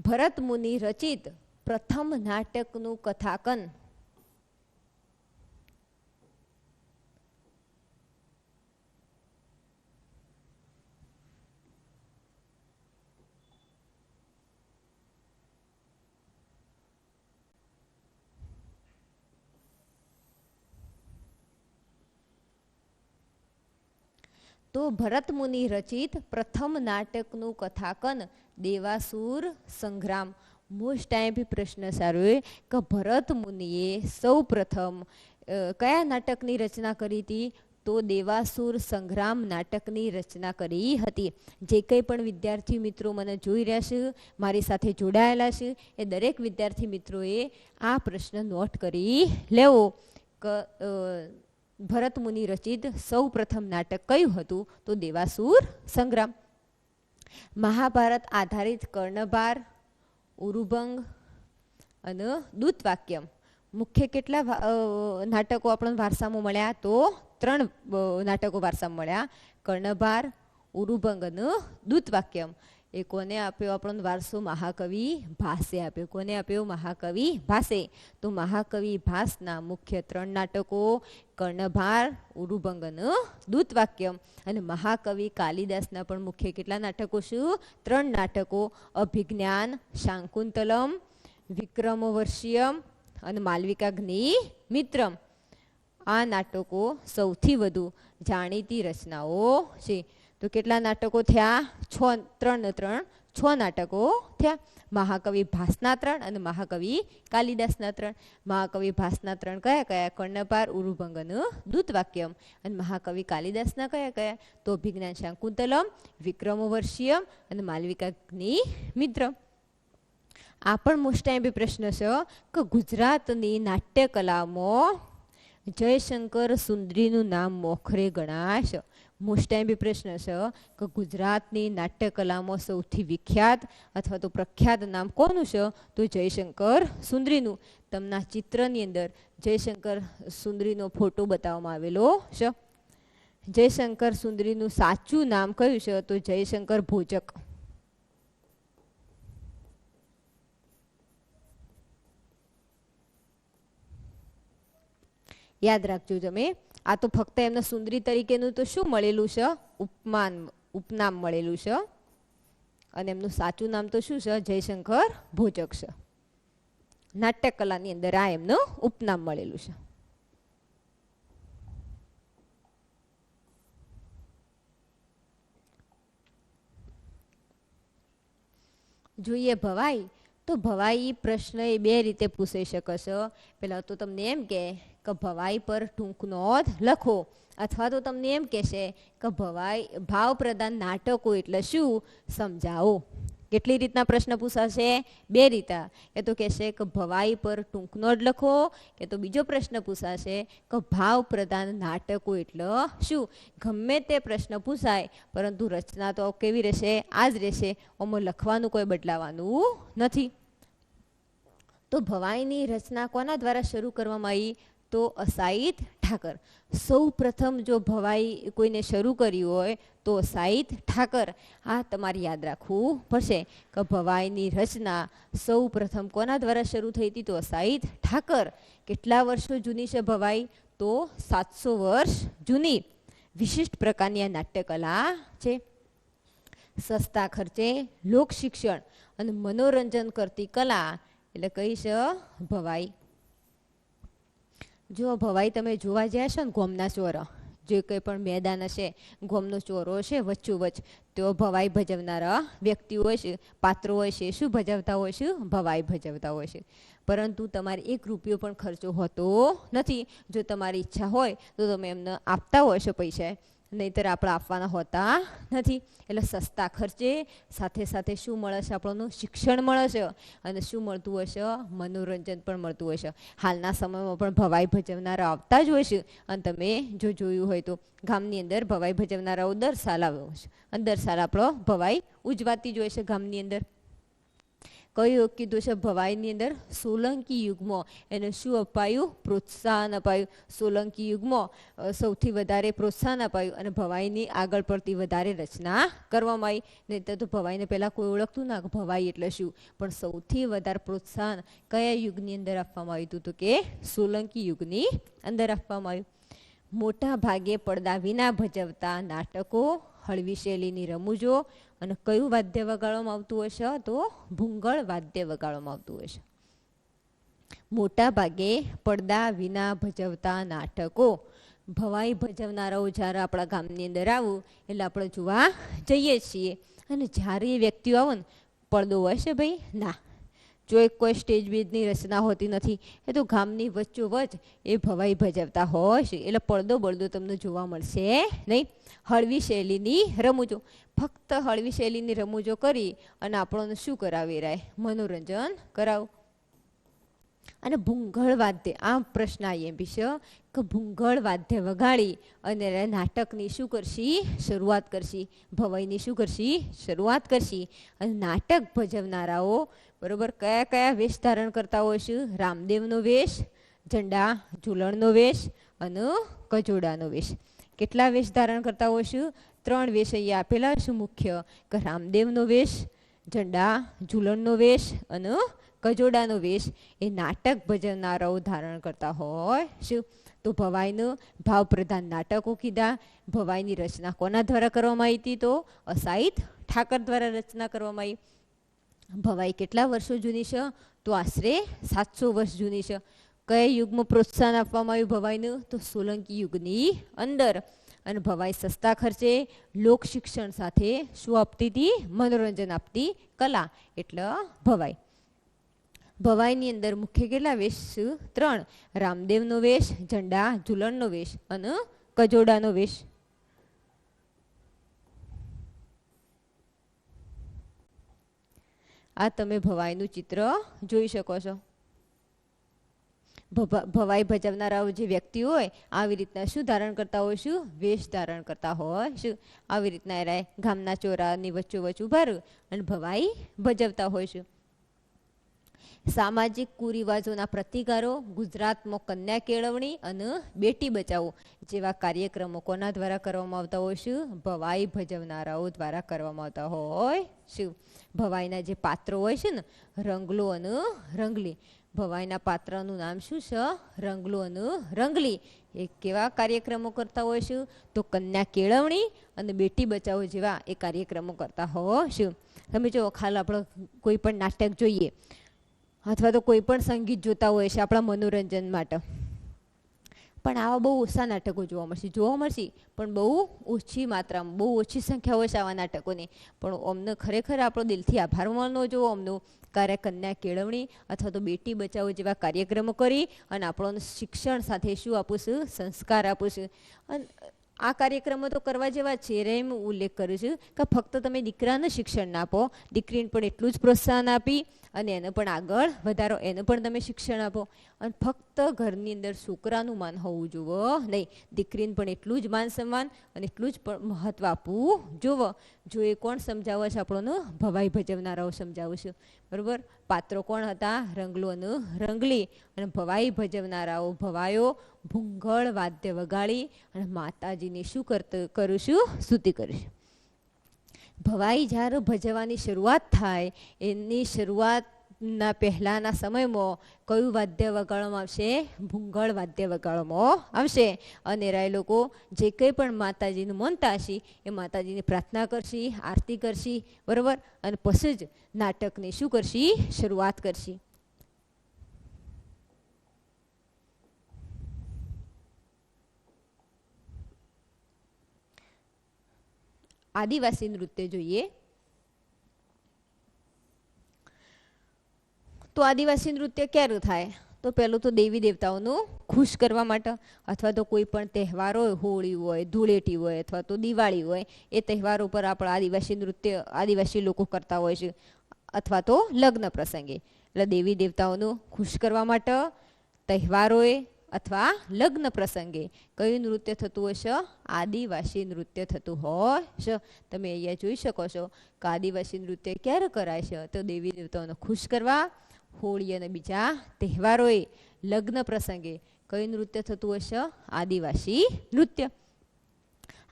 ભરત મુનિ રચિત પ્રથમ નાટકનું કથાકન તો ભરત મુનિ રચિત પ્રથમ નાટકનું કથાકન દેવાસુર સંગ્રામ. મોસ્ટ ટાઈમ પ્રશ્ન સારો એ કે ભરત મુનિએ સૌ પ્રથમ કયા નાટકની રચના કરી હતી તો દેવાસુર સંગ્રામ નાટકની રચના કરી હતી. જે કંઈ પણ વિદ્યાર્થી મિત્રો મને જોઈ રહ્યા છે, મારી સાથે જોડાયેલા છે, એ દરેક વિદ્યાર્થી મિત્રોએ આ પ્રશ્ન નોટ કરી લેવો કે ભરત મુનિ રચિત સૌ પ્રથમ નાટક કયું હતું? તો દેવાસુર સંગ્રામ. મહાભારત આધારિત કર્ણભાર, ઉરુભંગ અને દૂતવાક્યમ મુખ્ય કેટલા નાટકો આપણને વારસામાં મળ્યા? તો 3 નાટકો વારસામાં મળ્યા. કર્ણભાર, ઉરુભંગ અને દૂતવાક્યમ. એ કોને આપ્યો આપણને વારસો? મહાકવિ ભાસે આપ્યો. કોને આપ્યો? મહાકવિ ભાસે. તો મહાકવિ ભાસના મુખ્ય 3 નાટકો કર્ણભાર, ઉરુભંગ અને દૂતવાક્યમ. અને મહાકવિ કાલિદાસના પણ મુખ્ય કેટલા નાટકો? શું? 3 નાટકો અભિજ્ઞાન, શાંકુંતલમ, વિક્રમોર્વશિયમ અને માલવિકાગ્નિ મિત્રમ. આ નાટકો સૌથી વધુ જાણીતી રચનાઓ છે. તો કેટલા નાટકો થયા? 3 ને 3 6 નાટકો થયા. મહાકવિ ભાસના 3 અને મહાકવિ કાલિદાસના 3. મહાકવિ ભાસના 3 કયા કયા? કર્ણભાર, ઉરુભંગ અને દૂતવાક્યમ. અને મહાકવિ કાલિદાસના કયા કયા? તો અભિજ્ઞાન, શાંકુંતલમ, વિક્રમોર્વશિયમ અને માલવિકાગ્નિ મિત્રમ. આ પણ મોસ્ટ ટાઈમ પ્રશ્ન છે કે ગુજરાતની નાટ્ય કલામાં જયશંકર સુંદરીનું નામ મોખરે ગણાશે. મોસ્ટ ટાઈમ પ્રશ્ન છે કે ગુજરાતની નાટ્ય કલામાં સૌથી વિખ્યાત અથવા તો પ્રખ્યાત નામ કોનું છે? તો જયશંકર સુંદરીનું. તમને ચિત્રની અંદર જયશંકર સુંદરીનો ફોટો બતાવવામાં આવેલો છે. જયશંકર સુંદરીનું સાચું નામ કયું છે? તો જયશંકર ભોજક. યાદ રાખજો તમે. આ તો ફક્ત એમને સુંદરી તરીકેનું તો શું મળેલું છે? ઉપનામ મળેલું છે. અને એમનું સાચું નામ તો શું છે? જયશંકર ભોજક છે. નાટ્યકલાની અંદર આ એમનું ઉપનામ મળેલું છે. જોઈએ ભવાઈ. તો ભવાઈ પ્રશ્ન એ 2 રીતે પૂછાઈ શકે છે. પહેલા તો તમને એમ કે ભવાઈ પર ટૂંક નોંધ લખો, અથવા તો તમને એમ કહેશે કે ભવાઈ ભાવ પ્રધાન નાટકો એટલે શું સમજાવો. કેટલી રીતના પ્રશ્ન પૂછાશે? 2 રીતે. એ તો કહેશે કે ભવાઈ પર ટૂંક નોંધ લખો, કે તો બીજો પ્રશ્ન પૂછાશે કે ભાવ પ્રધાન નાટકો એટલે શું. ગમે તે પ્રશ્ન પૂછાય, પરંતુ રચના તો કેવી રહેશે? આ જ રહેશે. આમાં લખવાનું કોઈ બદલાવાનું નથી. તો ભવાઈની રચના કોના દ્વારા શરૂ કરવામાં આવી? તો અસાઈત ઠાકર. સૌ પ્રથમ જો ભવાઈ કોઈને શરૂ કર્યું હોય તો અસાઈત ઠાકર. આ તમારે યાદ રાખવું પડશે કે ભવાઈની રચના સૌ પ્રથમ કોના દ્વારા શરૂ થઈ હતી? તો અસાઈત ઠાકર. કેટલા વર્ષો જૂની છે ભવાઈ? તો 700 વર્ષ જૂની વિશિષ્ટ પ્રકારની આ નાટ્યકલા છે. સસ્તા ખર્ચે લોક શિક્ષણ અને મનોરંજન કરતી કલા એટલે કઈ છે? ભવાઈ. જો ભવાઈ તમે જોવા ગયા છો ને ગોમના ચોરો, જે કંઈ પણ મેદાન હશે, ગોમનો ચોરો હશે વચ્ચોવચ્ચ, તો ભવાઈ ભજવનારા વ્યક્તિઓ હોય છે, પાત્રો હોય છે, શું ભજવતા હોય છે? ભવાઈ ભજવતા હોય છે. પરંતુ તમારે 1 રૂપિયો પણ ખર્ચો હોતો નથી. જો તમારી ઈચ્છા હોય તો તમે એમને આપતા હોય છો પૈસા, નહીંતર આપણે આપવાના હોતા નથી. એટલે સસ્તા ખર્ચે સાથે સાથે શું મળે છે? આપણને શિક્ષણ મળે છે. અને શું મળતું હોય છે? મનોરંજન પણ મળતું હોય છે. હાલના સમયમાં પણ ભવાઈ ભજવનારા આવતા જ હોય છે. અને તમે જો જોયું હોય તો ગામની અંદર ભવાઈ ભજવનારાઓ દર સાલ આવે છે. અને દર સાલ આપણો ભવાઈ ઉજવાતી જ હોય છે ગામની અંદર. કયું કીધું છે? ભવાઈની અંદર સોલંકી યુગમાં એને શું અપાયું? પ્રોત્સાહન અપાયું. સોલંકી યુગમાં સૌથી વધારે પ્રોત્સાહન અપાયું અને ભવાઈની આગળ પડતી વધારે રચના કરવામાં આવી. નહીં તો ભવાઈને પહેલાં કોઈ ઓળખતું ના કે ભવાઈ એટલે શું. પણ સૌથી વધારે પ્રોત્સાહન કયા યુગની અંદર આપવામાં આવ્યું હતું? તો કે સોલંકી યુગની અંદર આપવામાં આવ્યું. મોટા ભાગે પડદા વિના ભજવતા નાટકો, હળવી શૈલીની રમૂજો અને કયું વાદ્ય વગાડવામાં આવતું હોય છે? તો ભૂંગળ વાદ્ય વગાડવામાં આવતું હોય છે. મોટા ભાગે પડદા વિના ભજવતા નાટકો. ભવાઈ ભજવનારાઓ જ્યારે આપણા ગામની અંદર આવું એટલે આપણે જોવા જઈએ છીએ. અને જ્યારે એ વ્યક્તિઓ આવે ને, પડદો હોય છે ભાઈ? ના. જો કોઈ સ્ટેજ બેજની રચના હોતી નથી. એ તો ગામની વચ્ચોવચ્ચ એ ભવાઈ ભજવતા હોય છે. એટલે પડદો બળદો તમને જોવા મળશે નહીં. હળવી શૈલીની રમૂજો. ફક્ત હળવી શૈલીની રમૂજો કરી અને આપણને શું કરાવી રહ્યા? મનોરંજન કરાવું. અને ભૂંગળ વાદ્ય, આ પ્રશ્ન આઈએમપી છે કે ભૂંગળ વાદ્ય વગાડી અને નાટકની શું કરશી? શરૂઆત કરશી. ભવાઈની શું કરશી? શરૂઆત કરશી. અને નાટક ભજવનારાઓ બરોબર કયા કયા વેશ ધારણ કરતા હોય છે? રામદેવનો વેશ, ઝંડા ઝૂલણનો વેશ અને કજોડાનો વેશ. કેટલા વેશ ધારણ કરતા હોય છે? 3 વેશ અહીંયા આપેલા છે મુખ્ય, કે રામદેવનો વેશ, ઝંડા ઝૂલણનો વેશ અને કજોડાનો વેશ એ નાટક ભજવનારાઓ ધારણ કરતા હોય શું? તો ભવાઈનું ભાવ પ્રધાન નાટકો કીધા. ભવાઈની રચના કોના દ્વારા કરવામાં આવી હતી? તો અસાહિત ઠાકર દ્વારા રચના કરવામાં આવી. ભવાઈ કેટલા વર્ષો જૂની છે? તો આશરે 700 વર્ષ જૂની છે. કયા યુગમાં પ્રોત્સાહન આપવામાં આવ્યું ભવાઈનું? તો સોલંકી યુગની અંદર. અને ભવાઈ સસ્તા ખર્ચે લોક શિક્ષણ સાથે શું આપતી હતી? મનોરંજન આપતી કલા એટલે ભવાઈ. ભવાઈની અંદર મુખ્ય કેટલા વેશ? 3. રામદેવનો વેશ, ઝંડા ઝૂલણનો વેશ અને કજોડાનો વેશ. આ તમે ભવાઈનું ચિત્ર જોઈ શકો છો. ભવાઈ ભજવનારાઓ જે વ્યક્તિ હોય આવી રીતના શું ધારણ કરતા હોય? શું વેશ ધારણ કરતા હોય? શું આવી રીતના એ ગામના ચોરાની વચ્ચોવચ્ચ ઉભા રહ્યું અને ભવાઈ ભજવતા હોય છે. સામાજિક કુરિવાજોના પ્રતિકારો, ગુજરાતમાં કન્યા કેળવણી અને બેટી બચાવો જેવા કાર્યક્રમો કોના દ્વારા કરવામાં આવતા હોય? શું ભવાઈ ભજવનારાઓ દ્વારા કરવામાં આવતા હોય. શું ભવાઈના જે પાત્રો હોય છે ને, રંગલો અને રંગલી, ભવાઈના પાત્રનું નામ શું છે? રંગલો અને રંગલી. એ કેવા કાર્યક્રમો કરતા હોય છે? તો કન્યા કેળવણી અને બેટી બચાવો જેવા એ કાર્યક્રમો કરતા હોય છે. તમે જો ખાલી આપણે કોઈ પણ નાટક જોઈએ અથવા તો કોઈ પણ સંગીત જોતા હોય છે આપણા મનોરંજન માટે, પણ આવા બહુ ઓછા નાટકો જોવા મળશે પણ બહુ ઓછી માત્રામાં, બહુ ઓછી સંખ્યા હોય છે આવા નાટકોની. પણ અમને ખરેખર આપણો દિલથી આભાર માનવો જોવો અમનો કાર્ય કન્યા કેળવણી અથવા તો બેટી બચાવો જેવા કાર્યક્રમો કરી અને આપણને શિક્ષણ સાથે શું આપું છું? સંસ્કાર આપું છું. અને આ કાર્યક્રમો તો કરવા જેવા છે. એમ ઉલ્લેખ કરું છું કે ફક્ત તમે દીકરાને શિક્ષણ ના આપો, દીકરીને પણ એટલું જ પ્રોત્સાહન આપી અને એને પણ આગળ વધારો, એને પણ તમે શિક્ષણ આપો. અને ફક્ત ઘરની અંદર છોકરાનું માન હોવું જોવો નહીં, દીકરીને પણ એટલું જ માન સન્માન અને એટલું જ મહત્વ આપવું જોવો. જો એ કોણ સમજાવે છે? આપણને ભવાઈ ભજવનારાઓ સમજાવું છું. બરાબર. પાત્રો કોણ હતા? રંગલો અને રંગલી. અને ભવાઈ ભજવનારાઓ ભવાયો ભૂંગળ વાદ્ય વગાડી અને માતાજીને શું કરું છું? સ્તુતિ કરીશ. ભવાઈ જ્યારે ભજવવાની શરૂઆત થાય એની શરૂઆતના પહેલાંના સમયમાં કયું વાદ્ય વગાડવામાં આવશે? ભૂંગળ વાદ્ય વગાડવામાં આવશે. અને એ લોકો જે કંઈ પણ માતાજીનું માનતા હશે એ માતાજીની પ્રાર્થના કરશે, આરતી કરશે. બરાબર. અને પછી જ નાટકની શું કરશે? શરૂઆત કરશે. આદિવાસી નૃત્ય જોઈએ તો આદિવાસી નૃત્ય ક્યારે થાય? તો પહેલું તો દેવી દેવતાઓનું ખુશ કરવા માટે અથવા તો કોઈ પણ તહેવાર હોય, હોળી હોય, ધૂળેટી હોય અથવા તો દિવાળી હોય, એ તહેવારો પર આપણા આદિવાસી નૃત્ય આદિવાસી લોકો કરતા હોય છે. અથવા તો લગ્ન પ્રસંગે, એટલે દેવી દેવતાઓનું ખુશ કરવા માટે તહેવારોએ અથવા લગ્ન પ્રસંગે કયું નૃત્ય થતું હોય છે? આદિવાસી નૃત્ય થતું હોય છે. તમે અહીંયા જોઈ શકો છો કે આદિવાસી નૃત્ય ક્યારે કરાય છે? તો દેવી દેવતાઓને ખુશ કરવા, હોળી અને બીજા તહેવારોએ, લગ્ન પ્રસંગે કયું નૃત્ય થતું હોય છે? આદિવાસી નૃત્ય.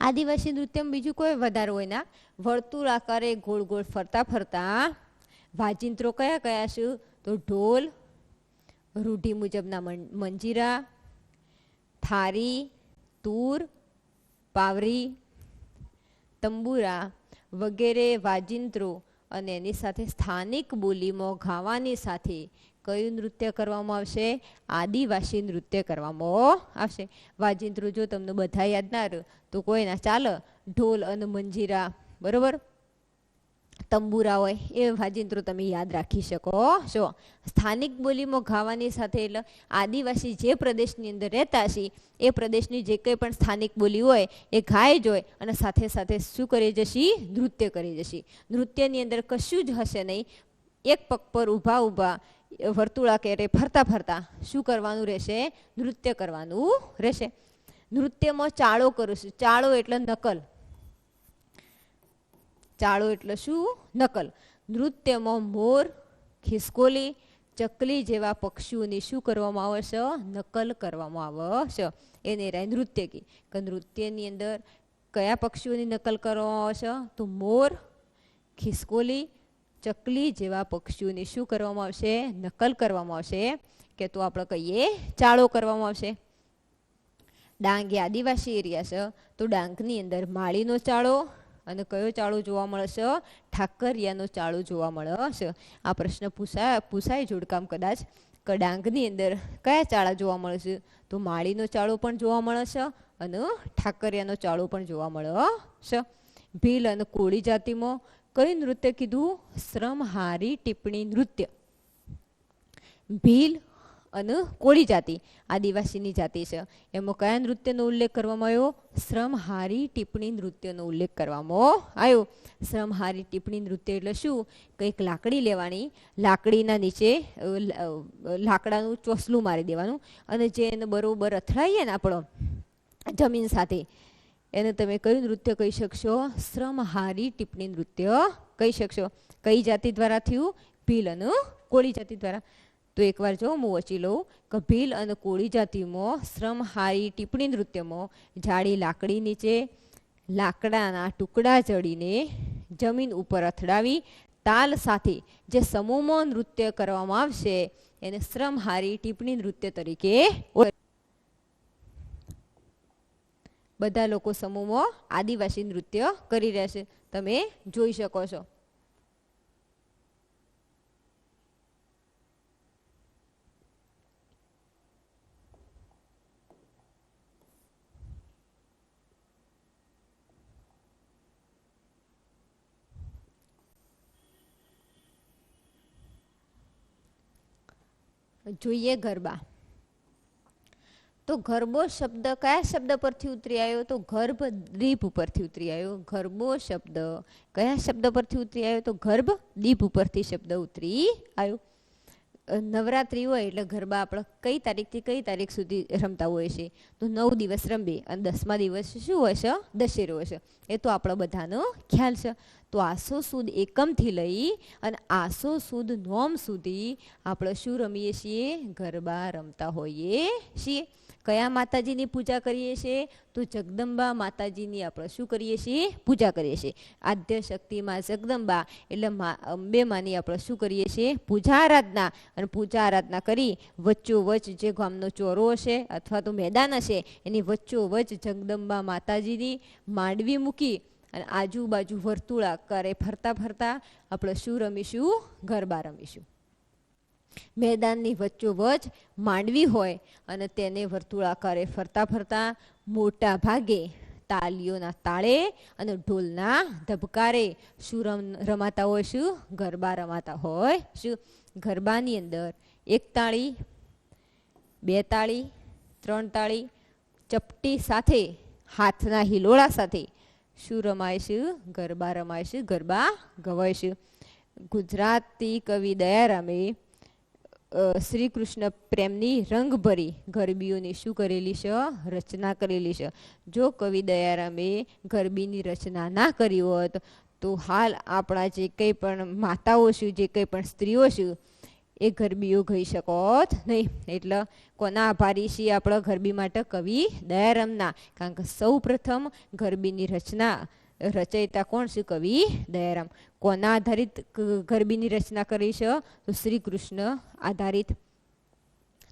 આદિવાસી નૃત્યમાં બીજું કોઈ વધારે હોય ના, વર્તુળ આકારે ગોળ ગોળ ફરતા ફરતા વાજિંત્રો કયા કયા છે? તો ઢોલ, રૂઢિ મુજબના મંજીરા, થારી, તૂર, પાવરી, તંબુરા વગેરે વાજિંત્રો અને એની સાથે સ્થાનિક બોલીમાં ગાવાની સાથે કયું નૃત્ય કરવામાં આવશે? આદિવાસી નૃત્ય કરવામાં આવશે. વાજિંત્રો જો તમને બધા યાદ ના રહે તો કોઈ ના ચાલે, ઢોલ અને મંજીરા, બરોબર, તંબુરા હોય એ વાજિંત્રો તમે યાદ રાખી શકો છો. સ્થાનિક બોલીમાં ગાવાની સાથે એટલે આદિવાસી જે પ્રદેશની અંદર રહેતા છે એ પ્રદેશની જે કંઈ પણ સ્થાનિક બોલી હોય એ ગાય જ હોય અને સાથે સાથે શું કરી જશે? નૃત્ય કરી જશે. નૃત્યની અંદર કશું જ હશે નહીં. એક પગ પર ઊભા ઊભા વર્તુળાકારે ફરતા ફરતા શું કરવાનું રહેશે? નૃત્ય કરવાનું રહેશે. નૃત્યમાં ચાળો કરીશું. ચાળો એટલે નકલ. ચાળો એટલે શું? નકલ. નૃત્યમાં મોર, ખિસકોલી, ચકલી જેવા પક્ષીઓની શું કરવામાં આવે છે? નકલ કરવામાં આવે છે. એને રાય નૃત્ય કી. કે નૃત્યની અંદર કયા પક્ષીઓની નકલ કરવામાં આવે છે? તો મોર, ખિસકોલી, ચકલી જેવા પક્ષીઓની શું કરવામાં આવશે? નકલ કરવામાં આવશે. કે તો આપણે કહીએ ચાળો કરવામાં આવશે. ડાંગ એ આદિવાસી એરિયા છે, તો ડાંગની અંદર માળીનો ચાળો અને કયો ચાળો જોવા મળે છે? ઠાકરિયાનો ચાળો જોવા મળે છે. આ પ્રશ્ન પૂછાય જોડકામ કદાચ. કે ડાંગની અંદર કયા ચાળા જોવા મળે છે? તો માળીનો ચાળો પણ જોવા મળે છે અને ઠાકરિયાનો ચાળો પણ જોવા મળે છે. ભીલ અને કોળી જાતિમાં કયું નૃત્ય કીધું? શ્રમહારી ટીપણી નૃત્ય. ભીલ અને કોળી જાતિ આદિવાસીની જાતિ છે, એમાં કયા નૃત્યનો ઉલ્લેખ કરવામાં આવ્યો? શ્રમહારી ટીપણી નૃત્યનો ઉલ્લેખ કરવામાં આવ્યો. શ્રમહારી ટીપણી નૃત્ય એટલે શું? કંઈક લાકડી લેવાની, લાકડીના નીચે લાકડાનું ચોસલું મારી દેવાનું અને જે એને બરોબર અથડાઈએ ને આપણો જમીન સાથે, એને તમે કયું નૃત્ય કહી શકશો? શ્રમહારી ટીપણી નૃત્ય કહી શકશો. કઈ જાતિ દ્વારા થયું? ભીલ અને કોળી જાતિ દ્વારા. તો એકવાર જો હું વાંચી લઉં કે ભીલ અને કોળી જાતિમાં શ્રમહારી ટીપણી નૃત્યમાં જાડી લાકડી નીચે લાકડાના ટુકડા જડીને જમીન ઉપર અથડાવી તાલ સાથે જે સમૂહમાં નૃત્ય કરવામાં આવશે એને શ્રમહારી ટીપણી નૃત્ય તરીકે બધા લોકો સમૂહમાં આદિવાસી નૃત્ય કરી રહ્યા છે, તમે જોઈ શકો છો. જોઈએ ગરબા. તો ગરબો શબ્દ કયા શબ્દ પરથી ઉતરી આવ્યો? તો ગર્ભ દીપ ઉપરથી ઉતરી આવ્યો. ગરબો શબ્દ કયા શબ્દ પરથી ઉતરી આવ્યો? તો ગર્ભ દીપ ઉપરથી શબ્દ ઉતરી આવ્યો. નવરાત્રી હોય એટલે ગરબા આપણે કઈ તારીખથી કઈ તારીખ સુધી રમતા હોય છે? તો 9 દિવસ રમીએ અને 10મા દિવસ શું હોય છે? દશેરો હોય છે. એ તો આપણે બધાનો ખ્યાલ છે. તો આસો સુદ એકમથી લઈ અને આસો સુદ નોમ સુધી આપણે શું રમીએ છીએ? ગરબા રમતા હોઈએ છીએ. કયા માતાજીની પૂજા કરીએ છીએ? તો જગદંબા માતાજીની આપણે શું કરીએ છીએ? પૂજા કરીએ છીએ. આદ્ય શક્તિમાં જગદંબા એટલે અંબે માની આપણે શું કરીએ છીએ? પૂજા આરાધના. અને પૂજા આરાધના કરી વચ્ચોવચ જે ગામનો ચોરો હશે અથવા તો મેદાન હશે એની વચ્ચોવચ જગદંબા માતાજીની માંડવી મૂકી અને આજુબાજુ વર્તુળાકારે ફરતા ફરતા આપણે શું રમીશું? ગરબા રમીશું. મેદાનની વચ્ચોવચ માંડવી હોય અને તેને વર્તુળાકારે ફરતા ફરતા મોટા ભાગે તાલીઓના તાળે અને ઢોલના ધબકારે શું રમાતા હોય? શું? ગરબા રમાતા હોય. શું? ગરબાની અંદર 1 તાળી, 2 તાળી, 3 તાળી, ચપટી સાથે હાથના હિલોળા સાથે શું રમાય છે? ગરબા રમાય છે, ગરબા ગવાય છે. ગુજરાતી કવિ દયારામે શ્રી કૃષ્ણ પ્રેમની રંગભરી ગરબીઓની શું કરેલી છે? રચના કરેલી છે. જો કવિ દયારામે ગરબીની રચના ના કરી હોત તો હાલ આપણા જે કંઈ પણ માતાઓ છું, જે કંઈ પણ સ્ત્રીઓ છું એ ગરબીઓ ગઈ શકત નહીં. એટલે કોના આભારી છીએ આપણે ગરબી માટે? કવિ દયારામના. કારણ કે સૌ પ્રથમ ગરબીની રચના રચયિતા કોણ છે? કવિ દયારામ. કોના આધારિત ગરબીની રચના કરી છે? તો શ્રી કૃષ્ણ આધારિત.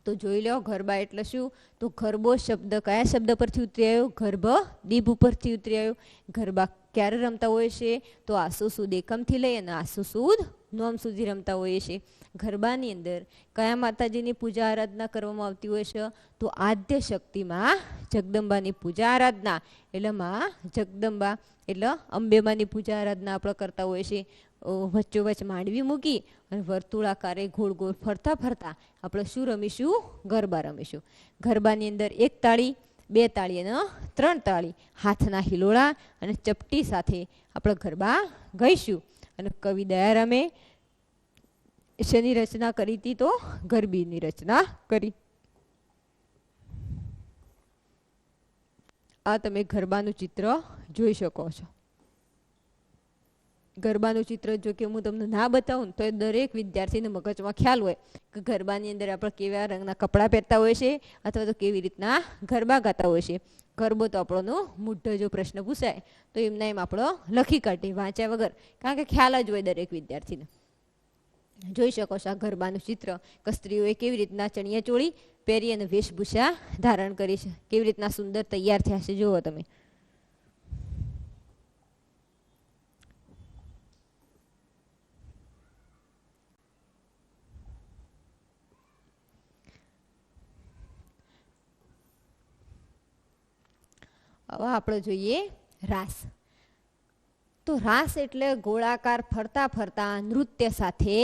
તો જોઈ લો ગરબા એટલે શું? તો ગરબો શબ્દ કયા શબ્દ પરથી ઉતરી આવ્યો? ગર્ભ દીપ ઉપરથી ઉતરી આવ્યો. ગરબા ક્યારે રમતા હોય છે? તો આસો સુદ એકમથી લઈ અને આસો સુદ નોમ સુધી રમતા હોઈએ છીએ. ગરબાની અંદર કયા માતાજીની પૂજા આરાધના કરવામાં આવતી હોય છે? તો આદ્ય શક્તિમાં જગદંબાની પૂજા આરાધના. એટલે માં જગદંબા એટલે અંબેમાની પૂજા આરાધના આપણે કરતા હોઈએ છીએ. વચ્ચોવચ માંડવી મૂકી અને વર્તુળાકારે ગોળ ગોળ ફરતા ફરતા આપણે શું રમીશું? ગરબા રમીશું. ગરબાની અંદર 1 તાળી, 2 તાળી અને 3 તાળી હાથના હિલોળા અને ચપટી સાથે આપણે ગરબા ગાઈશું. અને કવિ દયારામે શેની રચના કરી હતી? તો ગરબીની રચના કરી. આ તમે ગરબાનું ચિત્ર જોઈ શકો છો. ગરબાનું ચિત્ર જો કે હું તમને ના બતાવું તો દરેક વિદ્યાર્થીને મગજમાં ખ્યાલ હોય કે ગરબાની અંદર આપણે કેવા રંગના કપડાં પહેરતા હોય છે અથવા તો કેવી રીતના ગરબા ગાતા હોય છે. ગરબો તો આપણો મોટો જો પ્રશ્ન પૂછાય તો એમના એમ આપણો લખી કાઢીએ વાંચ્યા વગર, કારણ કે ખ્યાલ જ હોય દરેક વિદ્યાર્થીને. જોઈ શકો છો આ ગરબાનું ચિત્ર કે સ્ત્રીઓએ કેવી રીતના ચણિયા ચોળી પહેરી અને વેશભૂષા ધારણ કરી છે, કેવી રીતના સુંદર તૈયાર થયા છે જુઓ તમે. હવે આપણે જોઈએ રાસ. તો રાસ એટલે ગોળાકાર ફરતા ફરતા નૃત્ય સાથે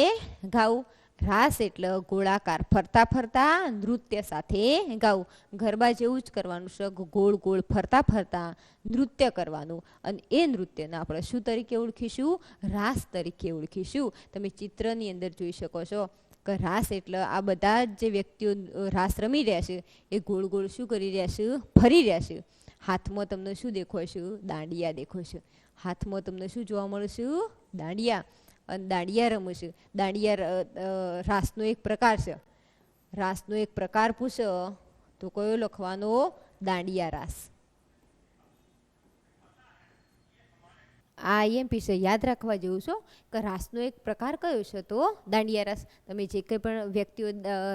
ગાવું. રાસ એટલે ગોળાકાર ફરતા ફરતા નૃત્ય સાથે ગાવું. ગરબા જેવું જ કરવાનું છે, ગોળ ગોળ ફરતા ફરતા નૃત્ય કરવાનું અને એ નૃત્યને આપણે શું તરીકે ઓળખીશું? રાસ તરીકે ઓળખીશું. તમે ચિત્રની અંદર જોઈ શકો છો કે રાસ એટલે આ બધા જ જે વ્યક્તિઓ રાસ રમી રહ્યા છે એ ગોળ ગોળ શું કરી રહ્યા છે? ફરી રહ્યા છે. હાથમાં તમને શું દેખો છે? દાંડિયા દેખો છે. હાથમાં તમને શું જોવા મળશે? દાંડિયા. અને દાંડિયા રમે છે. દાંડિયા રાસનો એક પ્રકાર છે. રાસનો એક પ્રકાર પૂછો તો કયો લખવાનો? દાંડિયા રાસ. આ IMP છે, યાદ રાખવા જેવું છો કે રાસનો એક પ્રકાર કયો છે? તો દાંડિયા રાસ. તમે જે કંઈ પણ વ્યક્તિઓ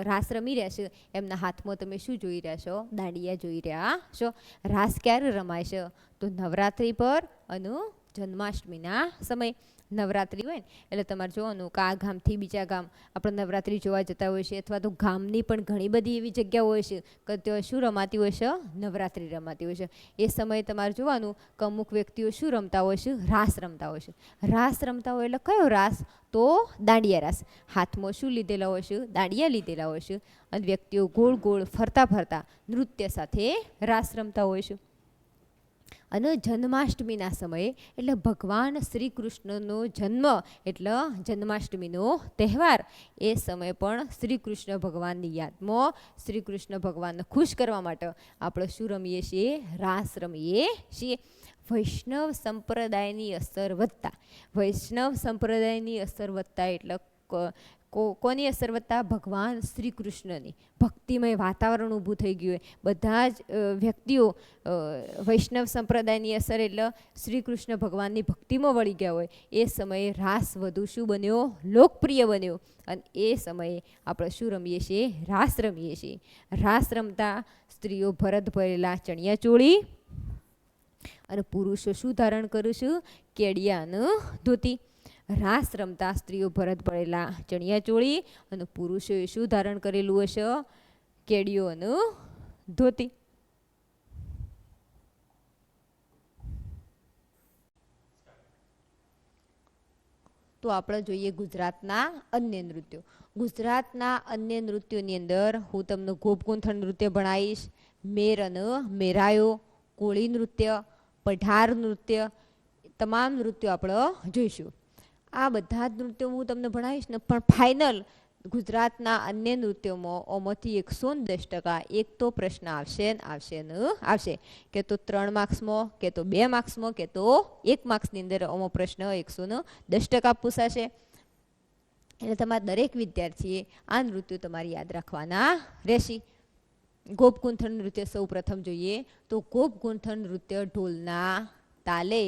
રાસ રમી રહ્યા છે એમના હાથમાં તમે શું જોઈ રહ્યા છો? દાંડિયા જોઈ રહ્યા છો. રાસ ક્યારે રમાય છે? તો નવરાત્રિ પર અને જન્માષ્ટમીના સમય. નવરાત્રિ હોય ને એટલે તમારે જોવાનું કે આ ગામથી બીજા ગામ આપણે નવરાત્રિ જોવા જતા હોય છે, અથવા તો ગામની પણ ઘણી બધી એવી જગ્યાઓ હોય છે કે ત્યાં શું રમાતી હોય છે? નવરાત્રિ રમાતી હોય છે. એ સમયે તમારે જોવાનું કે અમુક વ્યક્તિઓ શું રમતા હોય છે? રાસ રમતા હોય છે. રાસ રમતા હોય એટલે કયો રાસ? તો દાંડિયા રાસ. હાથમાં શું લીધેલા હોય છે? દાંડિયા લીધેલા હોય છે અને વ્યક્તિઓ ગોળ ગોળ ફરતા ફરતા નૃત્ય સાથે રાસ રમતા હોય છે. અને જન્માષ્ટમીના સમયે એટલે ભગવાન શ્રી કૃષ્ણનો જન્મ એટલે જન્માષ્ટમીનો તહેવાર. એ સમયે પણ શ્રી કૃષ્ણ ભગવાનની યાદમાં શ્રી કૃષ્ણ ભગવાનને ખુશ કરવા માટે આપણે શું રમીએ છીએ? રાસ રમીએ છીએ. વૈષ્ણવ સંપ્રદાયની અસર વધતા. વૈષ્ણવ સંપ્રદાયની અસર વધતા એટલે કોની અસર વધતા? ભગવાન શ્રી કૃષ્ણની. ભક્તિમય વાતાવરણ ઊભું થઈ ગયું હોય. બધા જ વ્યક્તિઓ વૈષ્ણવ સંપ્રદાયની અસર એટલે શ્રી કૃષ્ણ ભગવાનની ભક્તિમાં વળી ગયા હોય. એ સમયે રાસ વધુ શું બન્યો? લોકપ્રિય બન્યો. અને એ સમયે આપણે શું રમીએ છીએ? રાસ રમીએ છીએ. રાસ રમતા સ્ત્રીઓ ભરત ભરેલા ચણિયા ચોળી અને પુરુષો શું ધારણ કરીશું? કેડિયા અને ધોતી. રાસ રમતા સ્ત્રીઓ ભરત ભરેલા ચણિયા ચોળી અને પુરુષોએ શું ધારણ કરેલું હશે? કેડિયો અને ધોતી. તો આપણે જોઈએ ગુજરાતના અન્ય નૃત્યો. ગુજરાતના અન્ય નૃત્યોની અંદર હું તમને ગોપગુંથણ નૃત્ય ભણાવીશ, મેર અને મેરાયો, કોળી નૃત્ય, પઢાર નૃત્ય, તમામ નૃત્યો આપણે જોઈશું. આ બધા જ નૃત્યો હું તમને ભણાવીશ ને, પણ ફાઇનલ ગુજરાતના અન્ય નૃત્યોમાં ઓમાંથી 110% એક તો પ્રશ્ન આવશે ને આવશે ને આવશે. કે તો 3 માર્ક્સમાં, કે તો 2 માર્ક્સમાં, કે તો 1 માર્ક્સની અંદર ઓમો પ્રશ્ન 110% પૂછાશે. એટલે તમારા દરેક વિદ્યાર્થીએ આ નૃત્યો તમારે યાદ રાખવાના રહેશે. ગોપગુંથણ નૃત્ય સૌ પ્રથમ જોઈએ તો ગોપગુંથણ નૃત્ય ઢોલના તાલે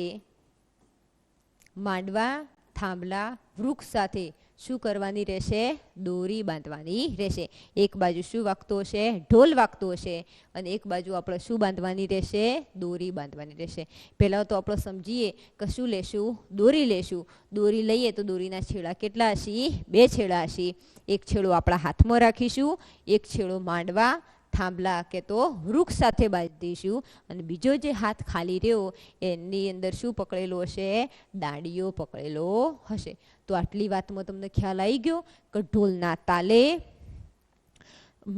માંડવા, થાંભલા, વૃક્ષ સાથે શું કરવાની રહેશે? દોરી બાંધવાની રહેશે. એક બાજુ શું વાગતો હશે? ઢોલ વાગતો હશે અને એક બાજુ આપણે શું બાંધવાની રહેશે? દોરી બાંધવાની રહેશે. પહેલાં તો આપણે સમજીએ કે શું લેશું? દોરી લેશું. દોરી લઈએ તો દોરીના છેડા કેટલા હશે? 2 છેડા હશે. એક છેડો આપણા હાથમાં રાખીશું, એક છેડો માંડવા, થાંભલા કે તો વૃક્ષ સાથે બાંધીશું અને બીજો જે હાથ ખાલી રહ્યો એની અંદર શું પકડેલો હશે? દાંડિયો પકડેલો હશે. તો આટલી વાતમાં તમને ખ્યાલ આવી ગયો કે ઢોલના તાલે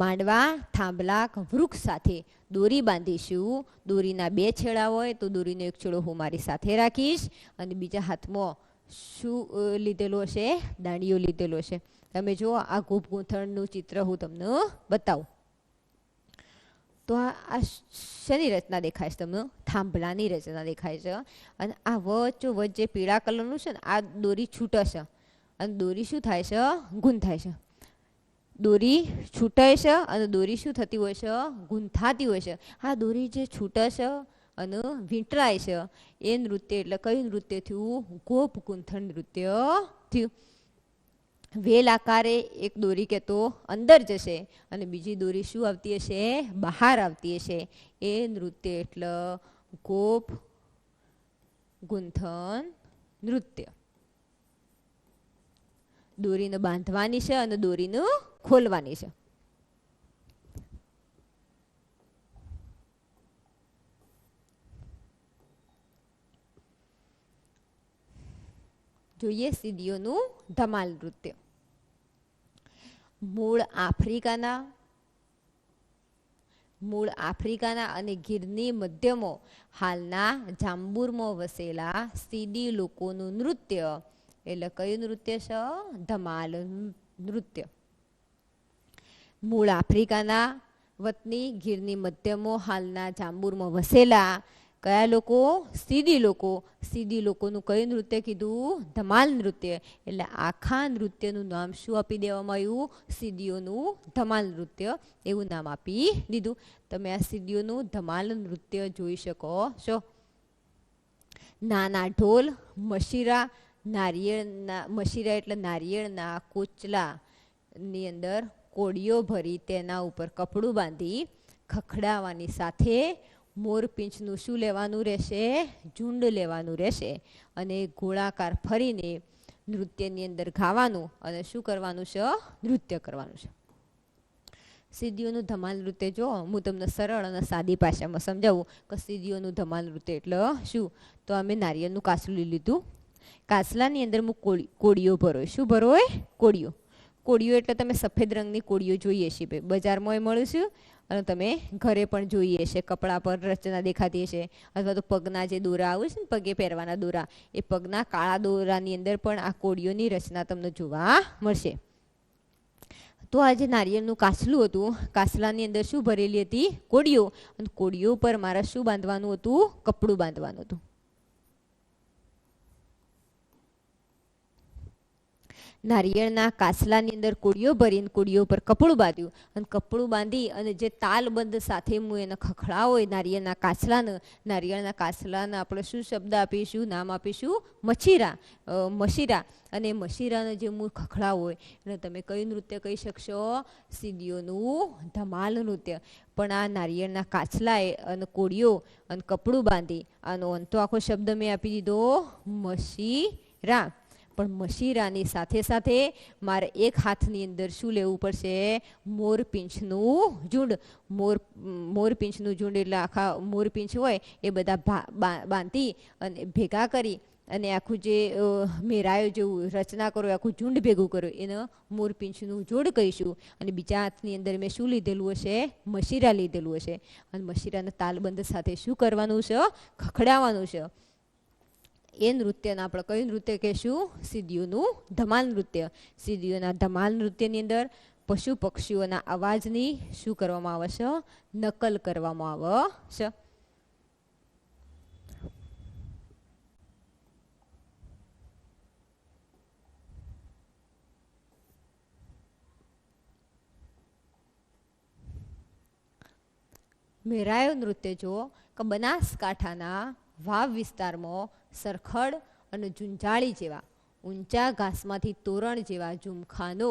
માંડવા, થાંભલા, વૃક્ષ સાથે દોરી બાંધીશું. દોરીના 2 છેડા હોય તો દોરીનો એક છેડો હું મારી સાથે રાખીશ અને બીજા હાથમાં શું લીધેલો હશે? દાંડિયો લીધેલો હશે. તમે જુઓ આ ગોપ ગૂંથણનું ચિત્ર હું તમને બતાવું. તો આ શેની રચના દેખાય છે તમને? થાંભલાની રચના દેખાય છે. અને આ વચ્ચો વચ્ચે પીળા કલરનું છે ને આ દોરી છૂટે છે અને દોરી શું થાય છે? ગૂંથાય છે. દોરી છૂટાય છે અને દોરી શું થતી હોય છે? ગૂંથાતી હોય છે. આ દોરી જે છૂટે છે અને વીંટળાય છે એ નૃત્ય એટલે કયું નૃત્ય થયું? ગોપ ગૂંથણ નૃત્ય થયું. વેલ આકારે એક દોરી કે તો અંદર જશે અને બીજી દોરી શું આવતી હશે? બહાર આવતી હશે. એ નૃત્ય એટલે ગોપ ગૂંથણ નૃત્ય. દોરીને બાંધવાની છે અને દોરીને ખોલવાની છે. જોઈએ સીડીઓનું ધમાલ નૃત્ય. મૂળ આફ્રિકાના અને ગીરની મધ્યમાં હાલના જાંબુરમાં વસેલા સીડી લોકોનું નૃત્ય એટલે કયું નૃત્ય છે? ધમાલ નૃત્ય. મૂળ આફ્રિકાના વતની ગીરની મધ્યમાં હાલના જાંબુરમાં વસેલા કયા લોકો? સીડી લોકો. સીડી લોકોનું કયું નૃત્ય કીધું? ધમાલ નૃત્ય. એટલે આખા નૃત્યનું નામ શું આપી દેવામાં આવ્યું? સીડીઓનું ધમાલ નૃત્ય એવું નામ આપી દીધું. તમે આ સીડીઓનું ધમાલ નૃત્ય જોઈ શકો છો. નાના ઢોલ, મશીરા, મશીરા એટલે નારિયેળના કોચલાની અંદર કોળીઓ ભરી તેના ઉપર કપડું બાંધી ખખડાવવાની સાથે મોરપીંછનું શું લેવાનું રહેશે? ઝુંડ લેવાનું રહેશે અને ગોળાકાર ફરીને નૃત્યની અંદર ગાવાનું અને શું કરવાનું છે? નૃત્ય કરવાનું છે. સીડીઓનું ધમાલ નૃત્ય જો હું તમને સરળ અને સાદી ભાષામાં સમજાવું કે સીડીઓનું ધમાલ નૃત્ય એટલે શું? તો અમે નારિયેળનું કાસલું લીધું. કાસલાની અંદર હું કોળીઓ ભરોય. શું ભરોય? કોળીઓ. કોળીઓ એટલે તમે સફેદ રંગની કોળીઓ જોઈએ છે બજારમાં મળે છે અને તમે ઘરે પણ જોઈએ છે. કપડા પર રચના દેખાતી હશે અથવા તો પગના જે દોરા આવે છે ને પગે પહેરવાના દોરા એ પગના કાળા દોરાની અંદર પણ આ કોળીઓની રચના તમને જોવા મળશે. તો આ જે નારિયેળનું કાસલું હતું કાસલાની અંદર શું ભરેલી હતી? કોળીઓ. અને કોળીઓ પર મારે શું બાંધવાનું હતું? કપડું બાંધવાનું હતું. નારિયેળના કાસલાની અંદર કોળીઓ ભરીને કોળીઓ પર કપડું બાંધ્યું અને કપડું બાંધી અને જે તાલબંધ સાથે હું એને ખખડાવો હોય નારિયેળના કાસલાને આપણે શું શબ્દ આપીશું? નામ આપીશું મશીરા. અને મશીરાને જે હું ખખડાવો હોય એટલે તમે કયું નૃત્ય કહી શકશો? સીડીઓનું ધમાલ નૃત્ય. પણ આ નારિયેળના કાચલાએ અને કોળીઓ અને કપડું બાંધી આનો અંતો આખો શબ્દ મેં આપી દીધો મશીરા. પણ મશીરાની સાથે સાથે મારે એક હાથની અંદર શું લેવું પડશે? મોરપીંછનું ઝુંડ. મોરપીંછનું ઝુંડ એટલે આખા મોરપીંછ હોય એ બધા બાંધી અને ભેગા કરી અને આખું જે મેરાયો જેવું રચના કરો આખું ઝુંડ ભેગું કર્યું એને મોરપીંછનું ઝુંડ કહીશું. અને બીજા હાથની અંદર મેં શું લીધેલું હશે? મશીરા લીધેલું હશે. અને મશીરાના તાલબંધ સાથે શું કરવાનું છે? ખખડાવવાનું છે. એ નૃત્યને આપણે કયું નૃત્ય કહીશું? સીડીઓનું ધમાલ નૃત્ય. સીડીઓના ધમાલ નૃત્યની અંદર પશુ પક્ષીઓના અવાજની શું કરવામાં આવે છે? નકલ કરવામાં આવે છે. મેરાયો નૃત્ય જુઓ કે બનાસકાંઠાના વાવ વિસ્તારમાં સરખડ અને ઝુંઝાળી જેવા ઊંચા ઘાસમાંથી તોરણ જેવા ઝુમખાનો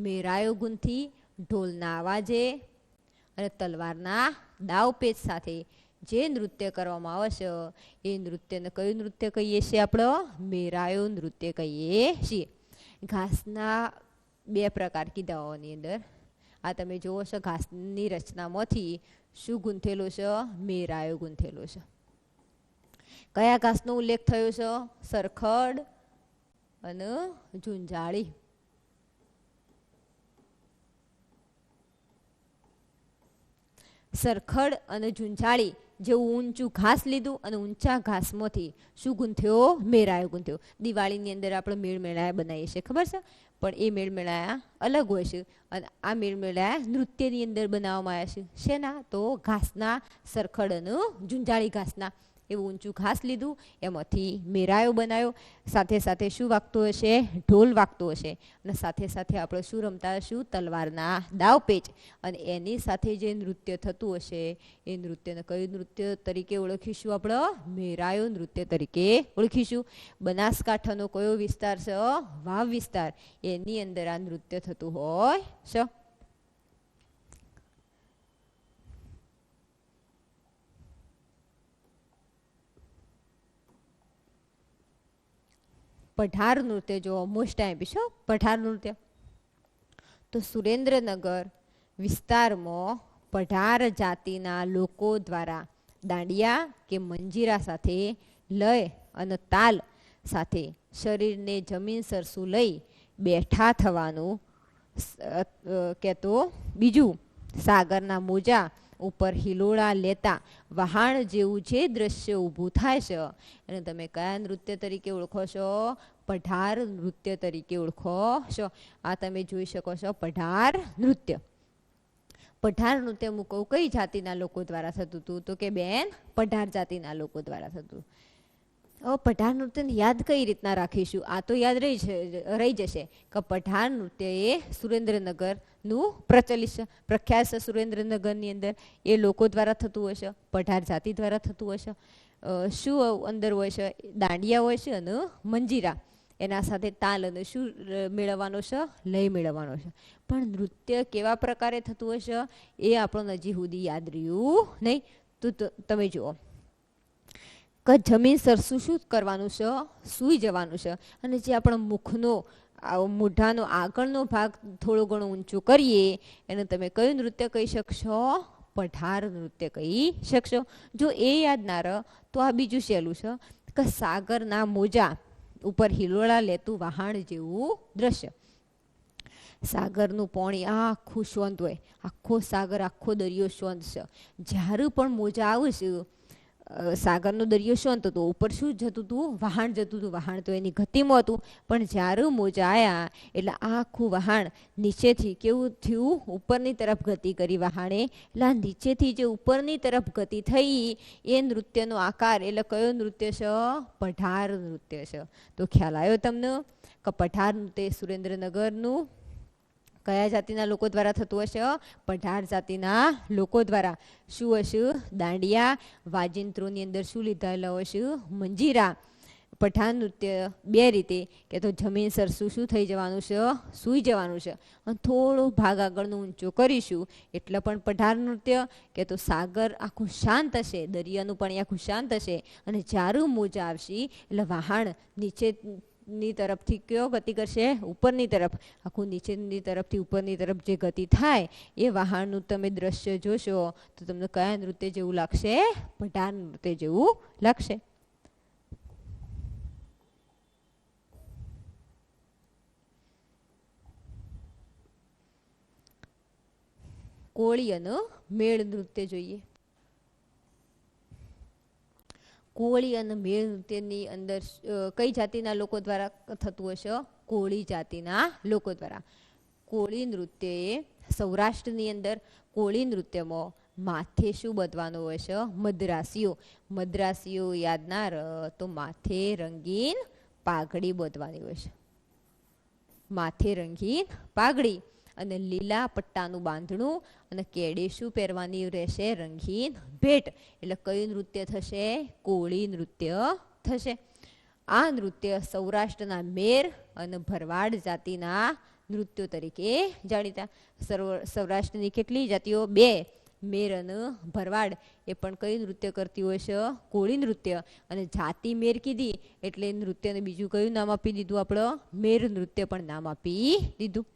મેરાયો ગૂંથી ઢોલના અવાજે અને તલવારના દાવપેચ સાથે જે નૃત્ય કરવામાં આવે છે એ નૃત્યને કયું નૃત્ય કહીએ છીએ? આપણે મેરાયો નૃત્ય કહીએ છીએ. ઘાસના બે પ્રકાર કીધાઓની અંદર આ તમે જુઓ છો ઘાસની રચનામાંથી શું ગૂંથેલો છે? મેરાયો ગૂંથેલો છે. કયા ઘાસનો ઉલ્લેખ થયો છે? સરખડ અને ઝુંઝાળી. સરખડ અને ઝુંઝાળી જેવું ઊંચું ઘાસ લીધું અને ઊંચા ઘાસમાંથી શું ગૂંથ્યો? મેરાયો ગૂંથ્યો. દિવાળીની અંદર આપણે મેળમેળાયા બનાવીએ છીએ, ખબર છે? પણ એ મેળમેળાયા અલગ હોય છે અને આ મેળમેળાયા નૃત્યની અંદર બનાવવામાં આવ્યા છે. શેના? તો ઘાસના, સરખડ અને ઝુંઝાળી ઘાસના. એવું ઊંચું ઘાસ લીધું, એમાંથી મેરાયો બનાવ્યો. સાથે સાથે શું વાગતું હશે? ઢોલ વાગતું હશે. અને સાથે સાથે આપણે શું રમતા હશું? તલવારના દાવપેચ. અને એની સાથે જે નૃત્ય થતું હશે એ નૃત્યને કયું નૃત્ય તરીકે ઓળખીશું? આપણે મેરાયો નૃત્ય તરીકે ઓળખીશું. બનાસકાંઠાનો કયો વિસ્તાર છે? વાવ વિસ્તાર. એની અંદર આ નૃત્ય થતું હોય છે. પઢાર નૃત્ય જો મોસ્ટ ટાઈમ પીશો. પઢાર નૃત્ય તો સુરેન્દ્રનગર વિસ્તારમાં પઢાર જાતિના લોકો દ્વારા દાંડિયા કે મંજીરા સાથે લય અને તાલ સાથે શરીરને જમીન સરસું લઈ બેઠા થવાનું કહેતો. બીજું, સાગરના મોજા ઉપર હિલોળા લેતા વહાણ જેવું જે દ્રશ્ય ઊભું થાય છે અને તમે કયા નૃત્ય તરીકે ઓળખો છો? પઢાર નૃત્ય તરીકે ઓળખો છો. આ તમે જોઈ શકો છો પઢાર નૃત્ય. પઢાર નૃત્ય હું કહું કઈ જાતિના લોકો દ્વારા થતું હતું? તો કે બેન પઢાર જાતિના લોકો દ્વારા થતું. હવે પઢાર નૃત્યને યાદ કઈ રીતના રાખીશું? આ તો યાદ રહી જશે કે પઢાર નૃત્ય એ સુરેન્દ્રનગરનું પ્રચલિત છે, પ્રખ્યાત છે. સુરેન્દ્રનગરની અંદર એ લોકો દ્વારા થતું હોય છે, પઢાર જાતિ દ્વારા થતું હોય છે. શું અંદર હોય છે? દાંડિયા હોય છે અને મંજીરા. એના સાથે તાલ અને શું મેળવવાનો છે? લય મેળવવાનો છે. પણ નૃત્ય કેવા પ્રકારે થતું હોય છે એ આપણને હજી સુધી યાદ રહ્યું નહીં. તો તમે જુઓ કે જમીન સરસું શું કરવાનું છે? સૂઈ જવાનું છે. અને જે આપણા મુખનો મોઢાનો આગળનો ભાગ થોડો ઘણો ઊંચો કરીએ એને તમે કયું નૃત્ય કહી શકશો? પઢાર નૃત્ય કહી શકશો. જો એ યાદ ના રહે તો આ બીજું સહેલું છે કે સાગરના મોજા ઉપર હિલોળા લેતું વહાણ જેવું દ્રશ્ય. સાગરનું પાણી આખું શાંત હોય, આખો સાગર, આખો દરિયો શાંત છે. જ્યારે પણ મોજા આવશે, સાગરનો દરિયો શાંત હતો, ઉપર શું જતું હતું? વહાણ જતું હતું. વહાણ તો એની ગતિમાં હતું, પણ જ્યારે મોજા આવ્યા એટલે આખું વહાણ નીચેથી કેવું થયું? ઉપરની તરફ ગતિ કરી વહાણે. એટલે આ નીચેથી જે ઉપરની તરફ ગતિ થઈ એ નૃત્યનો આકાર એટલે કયો નૃત્ય છે? પઢાર નૃત્ય છે. તો ખ્યાલ આવ્યો તમને કે પઢાર નૃત્ય સુરેન્દ્રનગરનું કયા જાતિના લોકો દ્વારા થતું હશે? પઢાર જાતિના લોકો દ્વારા. શું હશે? દાંડિયા. વાજિંત્રોની અંદર શું લીધેલા હશે? મંજીરા. પઠાણ નૃત્ય બે રીતે કે તો જમીન સરસું શું થઈ જવાનું છે? સૂઈ જવાનું છે. અને થોડો ભાગ આગળનો ઊંચો કરીશું એટલે પણ પઢાર નૃત્ય કે તો સાગર આખું શાંત હશે, દરિયાનું પાણી આખું શાંત હશે અને જ્યારે મોજા આવશે એટલે વહાણ નીચેની તરફથી કયો ગતિ કરશે? ઉપરની તરફ. આખું નીચેની તરફથી ઉપરની તરફ જે ગતિ થાય એ વહાણનું તમે દ્રશ્ય જોશો તો તમને કયા નૃત્ય જેવું લાગશે? પઢાર નૃત્ય જેવું લાગશે. કોળી અને મેળ નૃત્ય જોઈએ. કોળી અને મેળ નૃત્યની અંદર કઈ જાતિના લોકો દ્વારા થતું હશે? કોળી જાતિના લોકો દ્વારા. કોળી નૃત્ય એ સૌરાષ્ટ્રની અંદર કોળી નૃત્યમાં માથે શું બધવાનું હોય છે? મદ્રાસીઓ. મદ્રાસીઓ યાદ ના રહે તો માથે રંગીન પાઘડી બધવાની હોય છે. માથે રંગીન પાઘડી અને લીલા પટ્ટાનું બાંધણું અને કેડે શું પહેરવાની રહેશે? રંગીન ભેટ. એટલે કયું નૃત્ય થશે? કોળી નૃત્ય થશે. આ નૃત્ય સૌરાષ્ટ્રના મેર અને ભરવાડ જાતિના નૃત્યો તરીકે જાણીતા. સૌરાષ્ટ્રની કેટલી જાતિઓ? બે, મેર અને ભરવાડ. એ પણ કઈ નૃત્ય કરતી હોય છે? કોળી નૃત્ય. અને જાતિ મેર કીધી એટલે નૃત્યને બીજું કયું નામ આપી દીધું? આપણે મેર નૃત્ય પણ નામ આપી દીધું.